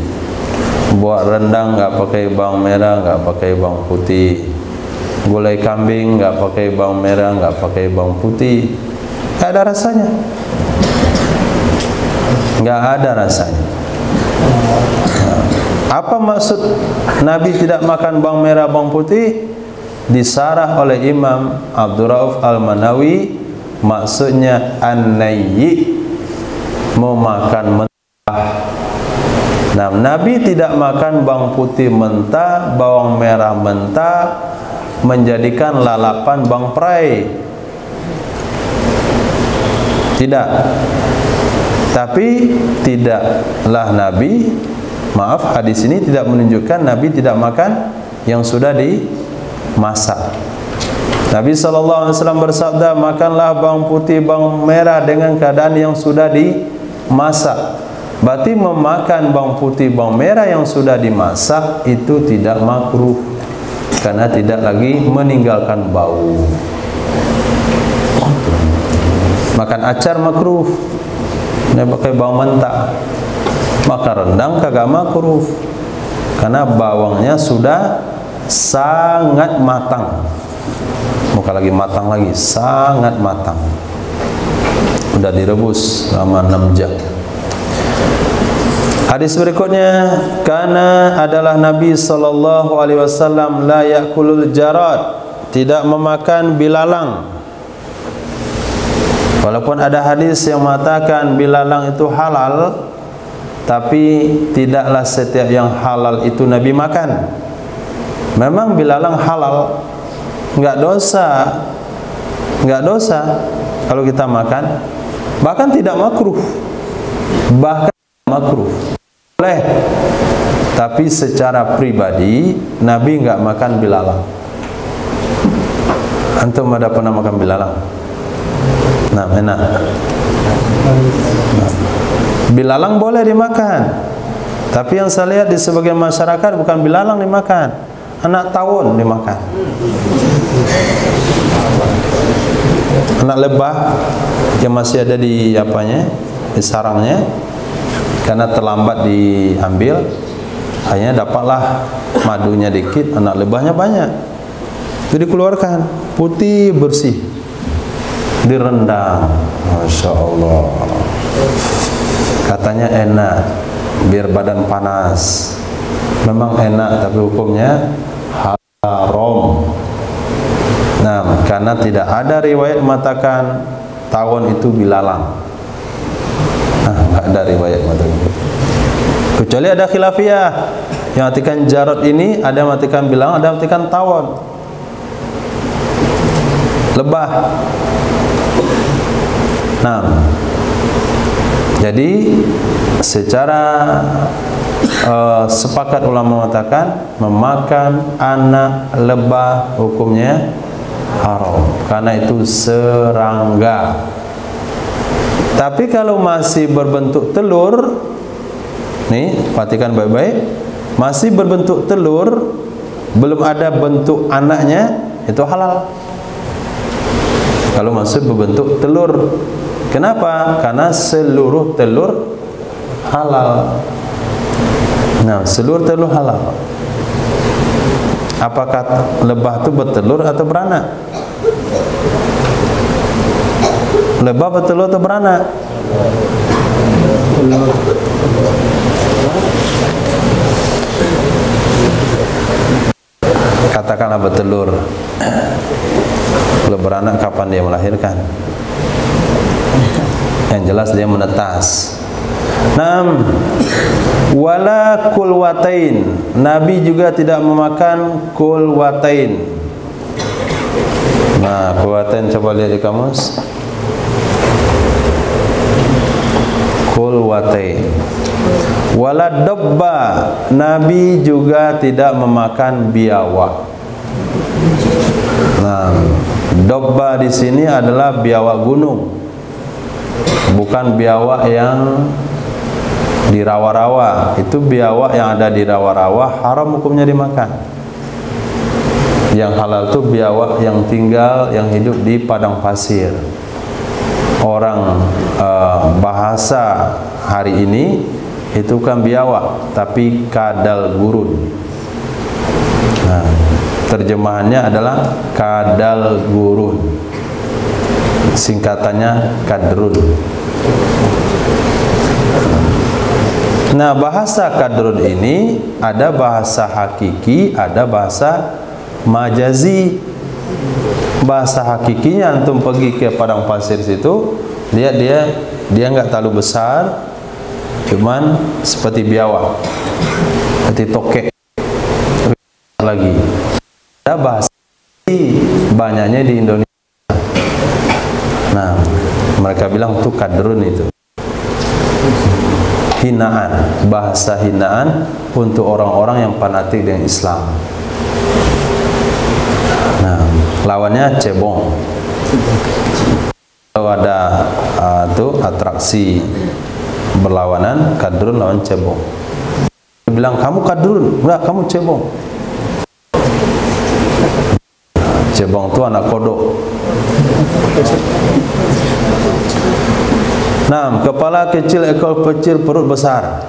Buat rendang enggak pakai bawang merah, enggak pakai bawang putih. Gulai kambing enggak pakai bawang merah, enggak pakai bawang putih. Enggak ada rasanya. Enggak ada rasanya. Apa maksud Nabi tidak makan bawang merah, bawang putih? Disarah oleh Imam Abdul Rauf Al-Manawi, maksudnya an-nayyi, memakan mentah. Nah, Nabi tidak makan bawang putih mentah, bawang merah mentah, menjadikan lalapan bawang prai. Tidak. Tapi tidaklah Nabi, maaf, hadis ini tidak menunjukkan Nabi tidak makan yang sudah dimasak. Nabi SAW bersabda, makanlah bawang putih, bawang merah dengan keadaan yang sudah dimasak. Berarti memakan bawang putih, bawang merah yang sudah dimasak itu tidak makruh, karena tidak lagi meninggalkan bau. Makan acar makruh, dia pakai bawang mentah. Makan rendang kagak makruh, karena bawangnya sudah sangat matang. Bukan lagi matang lagi, sangat matang. Udah direbus selama 6 jam. Hadis berikutnya, karena adalah Nabi sallallahu alaihi wasallam la yakulul jarad, tidak memakan bilalang. Walaupun ada hadis yang mengatakan bilalang itu halal, tapi tidaklah setiap yang halal itu Nabi makan. Memang bilalang halal, enggak dosa, enggak dosa kalau kita makan, bahkan tidak makruh, bahkan makruh boleh. Tapi secara pribadi Nabi enggak makan bilalang. Antum ada pernah makan bilalang? Nah, enak. Nah. Bilalang boleh dimakan, tapi yang saya lihat di sebagian masyarakat bukan bilalang dimakan, anak tawon dimakan. Anak lebah yang masih ada di apanya, di sarangnya, karena terlambat diambil, akhirnya dapatlah madunya dikit, anak lebahnya banyak. Itu dikeluarkan, putih bersih, direndam. Masya Allah. Katanya enak, biar badan panas. Memang enak, tapi hukumnya haram. Nah, karena tidak ada riwayat mengatakan tawon itu bilalang. Nah, tidak ada riwayat mengatakan. Kecuali ada khilafiyah yang artikan jarod ini, ada yang artikan bilalang, ada yang artikan tawon. Lebah. Nah, jadi secara sepakat ulama mengatakan memakan anak lebah hukumnya haram karena itu serangga. Tapi kalau masih berbentuk telur, nih perhatikan baik-baik, masih berbentuk telur, belum ada bentuk anaknya, itu halal. Kalau masih berbentuk telur, kenapa? Karena seluruh telur halal. Nah, seluruh telur halal. Apakah lebah itu bertelur atau beranak? Lebah bertelur atau beranak? Katakanlah bertelur. Kalau beranak kapan dia melahirkan? Yang jelas dia menetas. Naam, wala kulwatain. Nabi juga tidak memakan kulwatain. Nah, kulwatain coba lihat di kamus. Kulwatain. Wala dabba. Nabi juga tidak memakan biawak. Nah, dabba di sini adalah biawak gunung, bukan biawak yang di rawa-rawa. Itu biawak yang ada di rawa-rawa haram hukumnya dimakan. Yang halal itu biawak yang tinggal, yang hidup di padang pasir. Orang bahasa hari ini itu kan biawak, tapi kadal gurun. Nah, terjemahannya adalah kadal gurun, singkatannya kadrun. Nah, bahasa kadrun ini ada bahasa hakiki, ada bahasa majazi. Bahasa hakikinya antum pergi ke padang pasir situ, lihat dia nggak terlalu besar, cuman seperti biawak, seperti tokek lagi. Ada bahasa banyaknya di Indonesia. Nah, mereka bilang itu kadrun, itu hinaan, bahasa hinaan untuk orang-orang yang fanatik dengan Islam. Nah, lawannya cebong. Kalau ada tuh atraksi berlawanan, kadrun lawan cebong. Dia bilang kamu kadrun, enggak, kamu cebong. Cebong itu anak kodok. Nah, kepala kecil, ekor kecil, perut besar.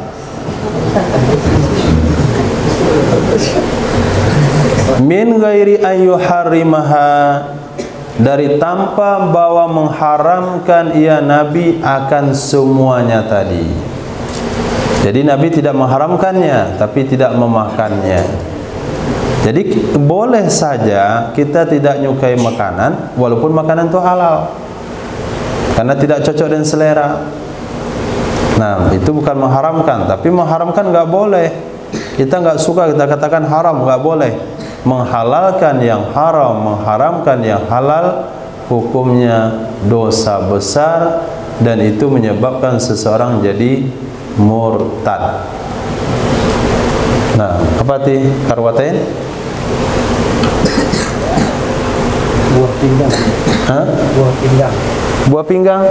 Min ghairi ayyuharrimaha, dari tanpa bawa mengharamkan ia Nabi akan semuanya tadi. Jadi Nabi tidak mengharamkannya, tapi tidak memakannya. Jadi boleh saja kita tidak nyukai makanan walaupun makanan itu halal, karena tidak cocok dengan selera. Nah, itu bukan mengharamkan, tapi mengharamkan nggak boleh. Kita nggak suka, kita katakan haram, nggak boleh. Menghalalkan yang haram, mengharamkan yang halal, hukumnya dosa besar, dan itu menyebabkan seseorang jadi murtad. Nah, apa arti karwatain? Buah pinggang. Hah? Buah pinggang. Buah pinggang?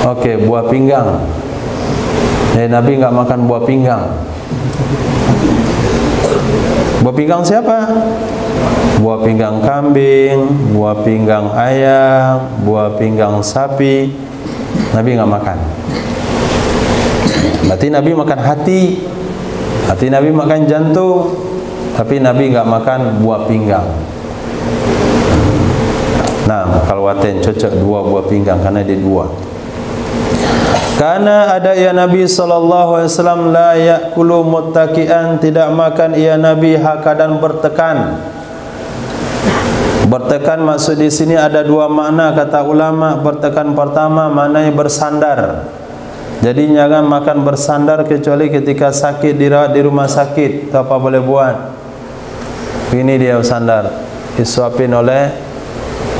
Okey, buah pinggang. Nabi enggak makan buah pinggang. Buah pinggang siapa? Buah pinggang kambing, buah pinggang ayam, buah pinggang sapi. Nabi enggak makan. Berarti Nabi makan hati. Hati Nabi makan jantung. Tapi Nabi enggak makan buah pinggang. Nah, kalau waten cocok dua buah pinggang karena dia dua. Karena ada ya Nabi sallallahu alaihi wasallam la yakulu muttaqian, tidak makan ya Nabi hakadan bertekan. Bertekan maksud di sini ada dua makna kata ulama. Bertekan pertama maknanya bersandar. Jadi jangan makan bersandar kecuali ketika sakit, dirawat di rumah sakit. Itu apa boleh buat? Ini dia bersandar, disuapin oleh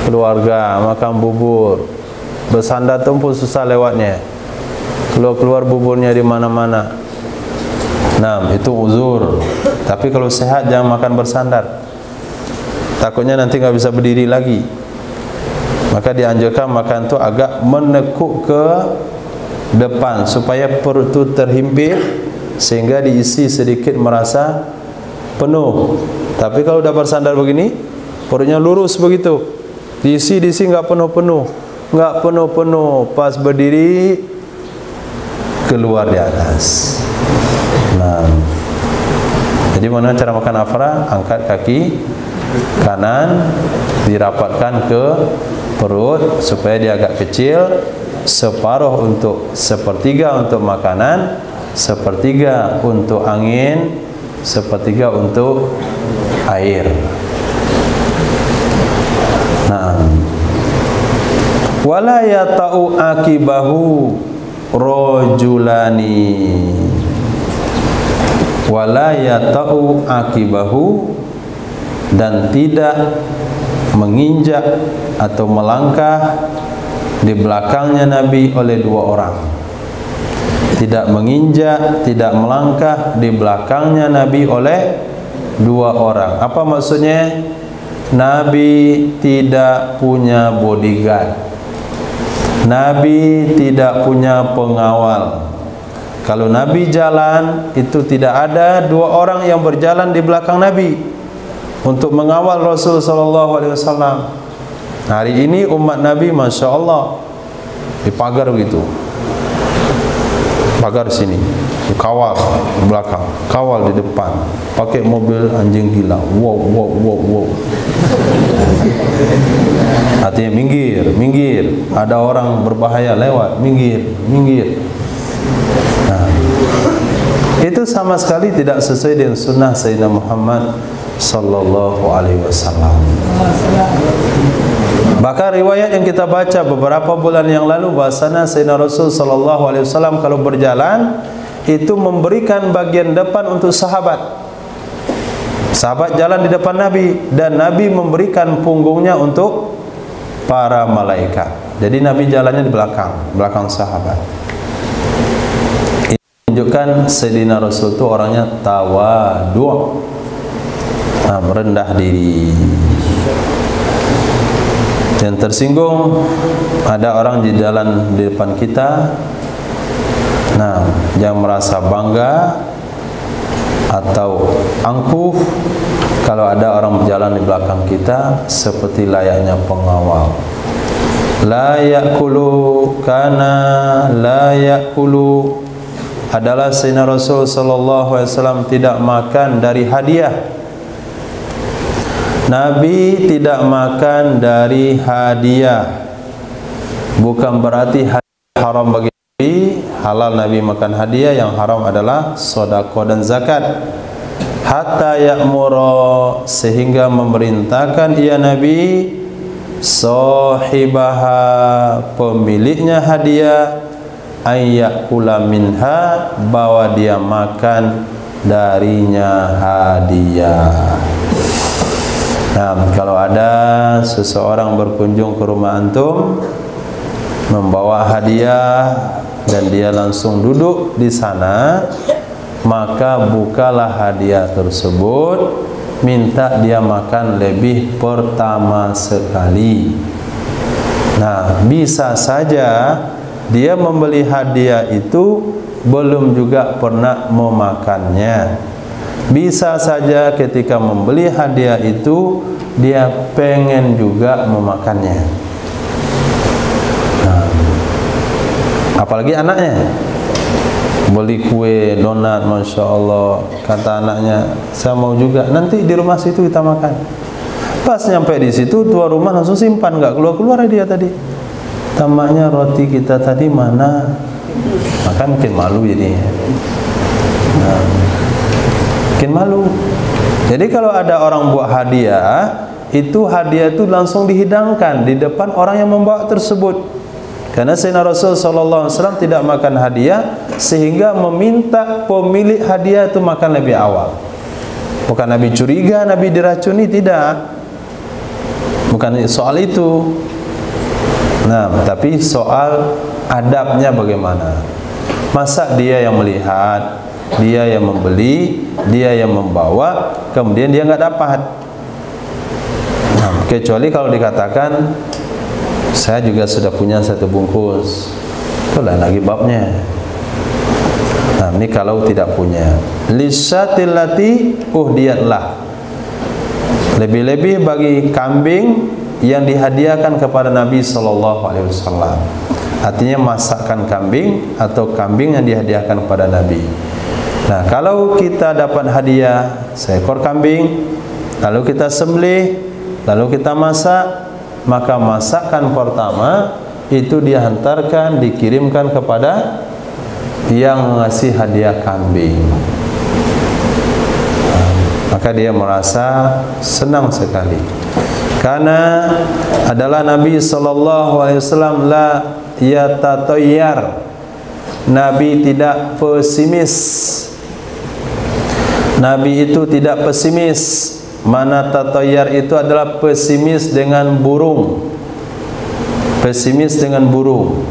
keluarga, makan bubur. Bersandar tu pun susah lewatnya. Keluar buburnya di mana-mana. Nah, itu uzur. Tapi kalau sehat jangan makan bersandar. Takutnya nanti enggak bisa berdiri lagi. Maka dianjurkan makan tu agak menekuk ke depan supaya perut tu terhimpit sehingga diisi sedikit merasa penuh. Tapi kalau dah bersandar begini, perutnya lurus begitu. Diisi enggak penuh-penuh. Enggak penuh-penuh. Pas berdiri keluar di atas. Nah, jadi mana cara makan afra? Angkat kaki kanan, dirapatkan ke perut supaya dia agak kecil. Separuh untuk sepertiga untuk makanan, sepertiga untuk angin, sepertiga untuk air. Nah, wala yata'u akibahu rajulani, wala yata'u akibahu, dan tidak menginjak atau melangkah di belakangnya Nabi oleh dua orang. Tidak menginjak, tidak melangkah di belakangnya Nabi oleh dua orang. Apa maksudnya? Nabi tidak punya bodyguard. Nabi tidak punya pengawal. Kalau Nabi jalan, itu tidak ada dua orang yang berjalan di belakang Nabi untuk mengawal Rasul sallallahu alaihi wasallam. Hari ini umat Nabi Masya Allah di pagar begitu, pagar sini, kawal di belakang, kawal di depan, pakai mobil anjing gila, wow. Artinya minggir, ada orang berbahaya lewat, minggir. Nah, itu sama sekali tidak sesuai dengan sunnah Sayyidina Muhammad sallallahu alaihi wasallam. Bahkan riwayat yang kita baca beberapa bulan yang lalu bahasanya Sayyidina Rasul sallallahu alaihi wasallam kalau berjalan itu memberikan bagian depan untuk sahabat. Sahabat jalan di depan Nabi dan Nabi memberikan punggungnya untuk para malaikat. Jadi Nabi jalannya di belakang sahabat. Ini menunjukkan Sayyidina Rasul itu orangnya tawadhu', merendah diri. Yang tersinggung ada orang di jalan di depan kita, nah, yang merasa bangga atau angkuh kalau ada orang berjalan di belakang kita seperti layaknya pengawal. La yakulu, kana la yakulu adalah Sayyidina Rasul sallallahu alaihi wasallam tidak makan dari hadiah. Nabi tidak makan dari hadiah. Bukan berarti hadiah haram bagi Nabi. Halal Nabi makan hadiah, yang haram adalah sedekah dan zakat. Hatta ya'mura, sehingga memerintahkan ia Nabi sahibaha, pemiliknya hadiah, ayyakula minha, bahwa dia makan darinya hadiah. Nah, kalau ada seseorang berkunjung ke rumah antum membawa hadiah dan dia langsung duduk di sana, maka bukalah hadiah tersebut, minta dia makan lebih pertama sekali. Nah, bisa saja dia membeli hadiah itu belum juga pernah memakannya. Bisa saja ketika membeli hadiah itu dia pengen juga memakannya. Nah, apalagi anaknya beli kue, donat, Masya Allah, kata anaknya, saya mau juga, nanti di rumah situ kita makan. Pas nyampe di situ, tuan rumah langsung simpan, nggak keluar-keluar dia tadi. Tamaknya roti kita tadi mana? Maka mungkin malu jadinya. Nah, mungkin malu. Jadi kalau ada orang buat hadiah, itu hadiah itu langsung dihidangkan di depan orang yang membawa tersebut. Karena Sayyidina Rasul SAW tidak makan hadiah, sehingga meminta pemilik hadiah itu makan lebih awal. Bukan Nabi curiga, Nabi diracuni, tidak. Bukan soal itu. Nah, tapi soal adabnya bagaimana. Masa dia yang melihat, dia yang membeli, dia yang membawa, kemudian dia nggak dapat. Nah, kecuali kalau dikatakan, saya juga sudah punya 1 bungkus, itulah lagi babnya. Nah, ini kalau tidak punya. Lisatillati uhdiyatlah. Lebih-lebih bagi kambing yang dihadiahkan kepada Nabi SAW. Artinya masakan kambing atau kambing yang dihadiahkan kepada Nabi. Nah, kalau kita dapat hadiah seekor kambing, lalu kita sembelih, lalu kita masak, maka masakan pertama itu dihantarkan, dikirimkan kepada yang ngasih hadiah kambing. Maka dia merasa senang sekali, karena adalah Nabi SAW la yatatayyar. Nabi tidak pesimis. Nabi itu tidak pesimis. Mana tatayyar itu adalah pesimis dengan burung. Pesimis dengan burung.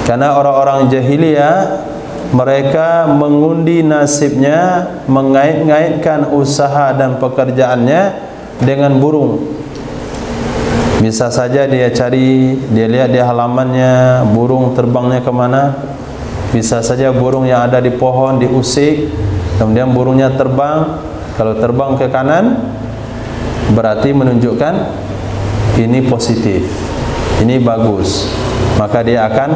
Karena orang-orang jahiliyah, mereka mengundi nasibnya, mengait-ngaitkan usaha dan pekerjaannya dengan burung. Bisa saja dia cari, dia lihat di halamannya, burung terbangnya kemana. Bisa saja burung yang ada di pohon diusik, kemudian burungnya terbang. Kalau terbang ke kanan, berarti menunjukkan ini positif, ini bagus. Maka dia akan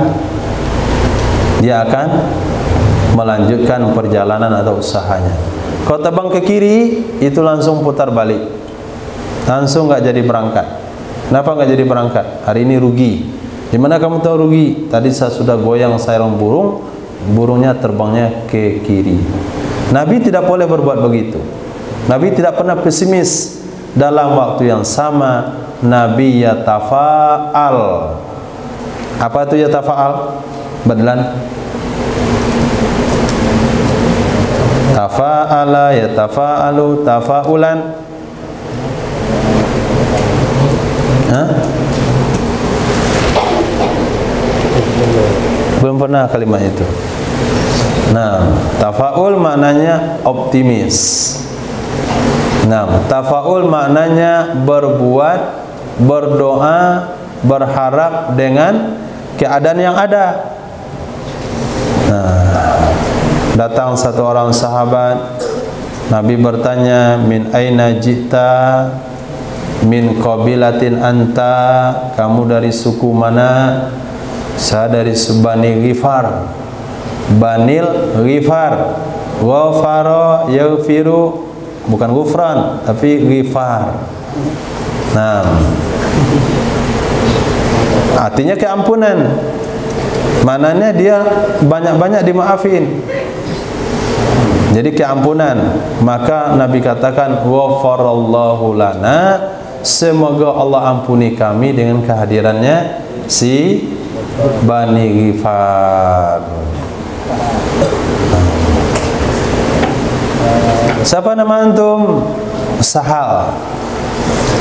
melanjutkan perjalanan atau usahanya. Kalau terbang ke kiri, itu langsung putar balik, langsung nggak jadi berangkat. Kenapa nggak jadi berangkat? Hari ini rugi. Di mana kamu tahu rugi? Tadi saya sudah goyang sarung burung, burungnya terbangnya ke kiri. Nabi tidak boleh berbuat begitu. Nabi tidak pernah pesimis. Dalam waktu yang sama, Nabi yatafa'al. Apa itu yatafa'al? Badalan tafa'ala, yatafa'alu, tafa'ulan. Hah? Belum pernah kalimat itu. Nah, tafa'ul maknanya optimis. Nah, tafa'ul maknanya berbuat, berdoa, berharap dengan keadaan yang ada. Nah, datang satu orang sahabat, Nabi bertanya, min aina jita, min qabilatin anta, kamu dari suku mana? Saya dari Bani Ghifar. Banil Ghifar. Ghafara yaghfiru, bukan Ghufran tapi Ghifar. Nah, artinya keampunan. Mananya dia banyak-banyak dimaafin. Jadi keampunan. Maka Nabi katakan ghafarallahu lana, semoga Allah ampuni kami dengan kehadirannya si Bani Ghifar. Siapa nama antum? Sahal.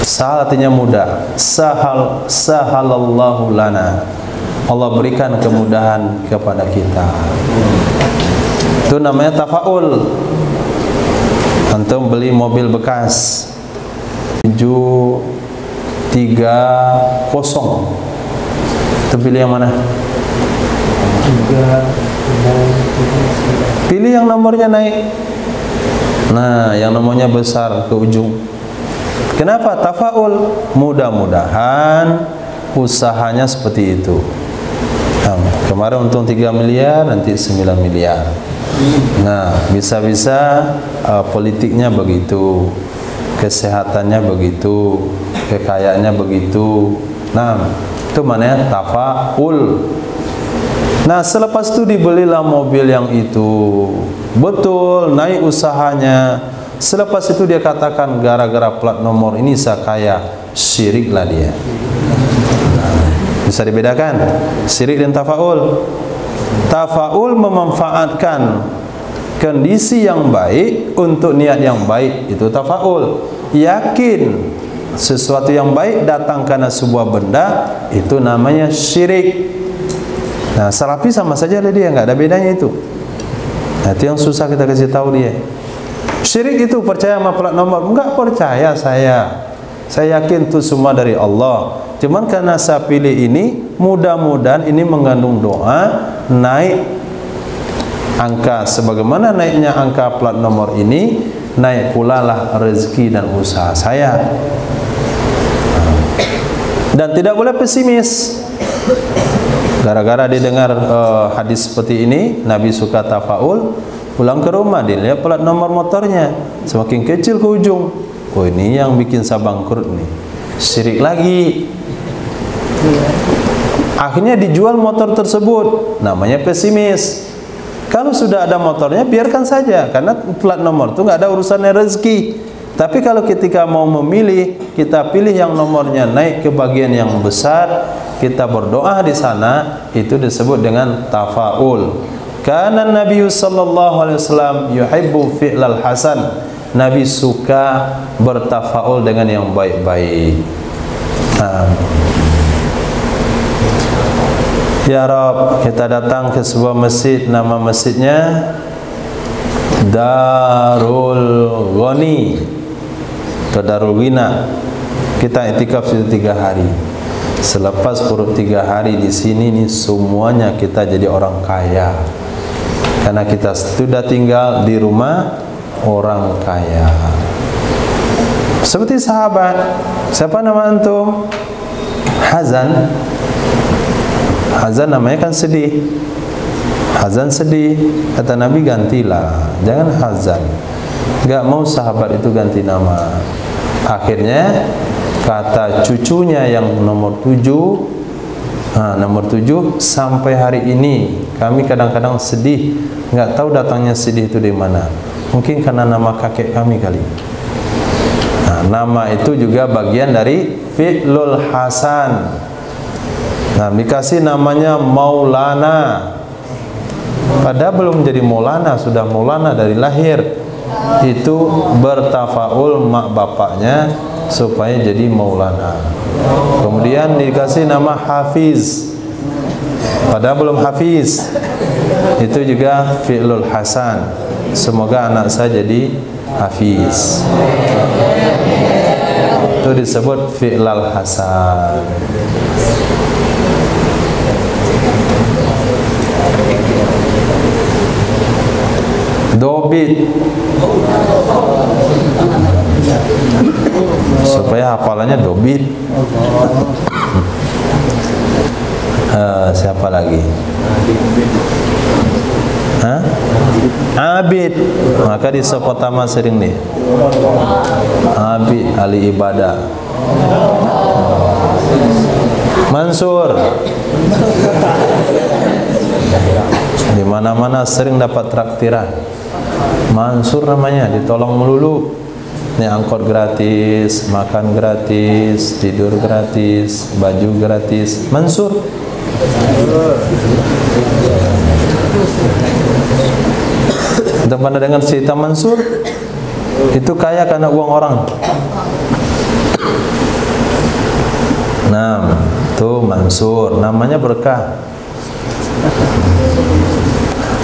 Sahal artinya mudah. Sahalallahu lana. Allah berikan kemudahan kepada kita. Itu namanya tafa'ul. Antum beli mobil bekas 7 30. Itu pilih yang mana? Pilih yang nomornya naik. Nah, yang nomornya besar ke ujung. Kenapa? Tafaul. Mudah-mudahan usahanya seperti itu. Nah, kemarin untung 3 miliar, nanti 9 miliar. Nah, bisa-bisa politiknya begitu, kesehatannya begitu, kekayaannya begitu. Nah, itu namanya tafaul. Nah, selepas itu dibelilah mobil yang itu. Betul, naik usahanya. Selepas itu dia katakan gara-gara plat nomor ini saya kaya. Syiriklah dia. Nah, bisa dibedakan syirik dan tafaul. Tafaul memanfaatkan kondisi yang baik untuk niat yang baik, itu tafaul. Yakin sesuatu yang baik datang karena sebuah benda, itu namanya syirik. Nah, salafi sama saja dia, nggak ada bedanya itu. Nah, itu yang susah kita kasih tahu dia. Syirik itu percaya sama plat nomor, enggak percaya saya. Saya yakin itu semua dari Allah. Cuman karena saya pilih ini, mudah-mudahan ini mengandung doa naik angka sebagaimana naiknya angka plat nomor ini, naik pula lah rezeki dan usaha saya. Dan tidak boleh pesimis. Gara-gara dia dengar hadis seperti ini, Nabi suka tafaul, pulang ke rumah dia lihat plat nomor motornya semakin kecil ke ujung. Oh, ini yang bikin saya bangkrut nih. Syirik lagi. Akhirnya dijual motor tersebut, namanya pesimis. Kalau sudah ada motornya biarkan saja, karena plat nomor itu nggak ada urusannya rezeki. Tapi kalau ketika mau memilih, kita pilih yang nomornya naik ke bagian yang besar, kita berdoa di sana, itu disebut dengan tafaul. Karena Nabi sallallahu alaihi wasallam yuhibbu fi'lal hasan. Nabi suka bertafaul dengan yang baik-baik. Ya Rabb, kita datang ke sebuah masjid, nama masjidnya Darul Ghani atau Darul Ghina. Kita iktikaf itu 3 hari. Selepas kurang 3 hari di sini nih, semuanya kita jadi orang kaya. Karena kita sudah tinggal di rumah orang kaya. Seperti sahabat. Siapa nama antum? Hazan. Hazan namanya kan sedih. Hazan sedih. Kata Nabi, gantilah, jangan Hazan. Gak mau sahabat itu ganti nama. Akhirnya kata cucunya yang nomor 7, nomor 7, sampai hari ini kami kadang-kadang sedih, nggak tahu datangnya sedih itu dari mana. Mungkin karena nama kakek kami kali. Nah, nama itu juga bagian dari fi'lul hasan. Nah, dikasih namanya Maulana. Padahal belum jadi Maulana, sudah Maulana dari lahir. Itu bertafaul mak bapaknya supaya jadi Maulana. Kemudian dikasih nama Hafiz. Padahal belum Hafiz. Itu juga fi'lul hasan. Semoga anak saya jadi Hafiz. Itu disebut fi'lal hasan. Dobit, supaya hafalannya dobit. Siapa lagi? Abid. Maka di Sopotama sering nih. Abid, ahli ibadah. Mansur. Di mana-mana sering dapat traktiran. Mansur namanya, ditolong melulu. Ini angkot gratis, makan gratis, tidur gratis, baju gratis. Mansur. Kita pernah dengar cerita Mansur? Itu kaya karena uang orang. Nah, itu Mansur, namanya berkah.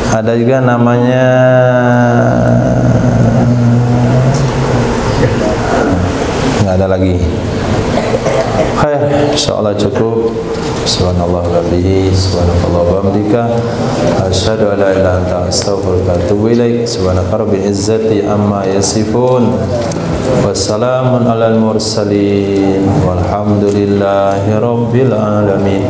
Ada juga namanya nggak ada lagi. Khair, insyaallah cukup. Subhanallah wa bihi, subhanallah wa bihamdika, asyhadu an la ilaha illa anta, astaghfiruka wa atubu ilaik. Subhanaka rabbil izzati amma yasifun. Wassalamun alal mursalin walhamdulillahi rabbil alamin.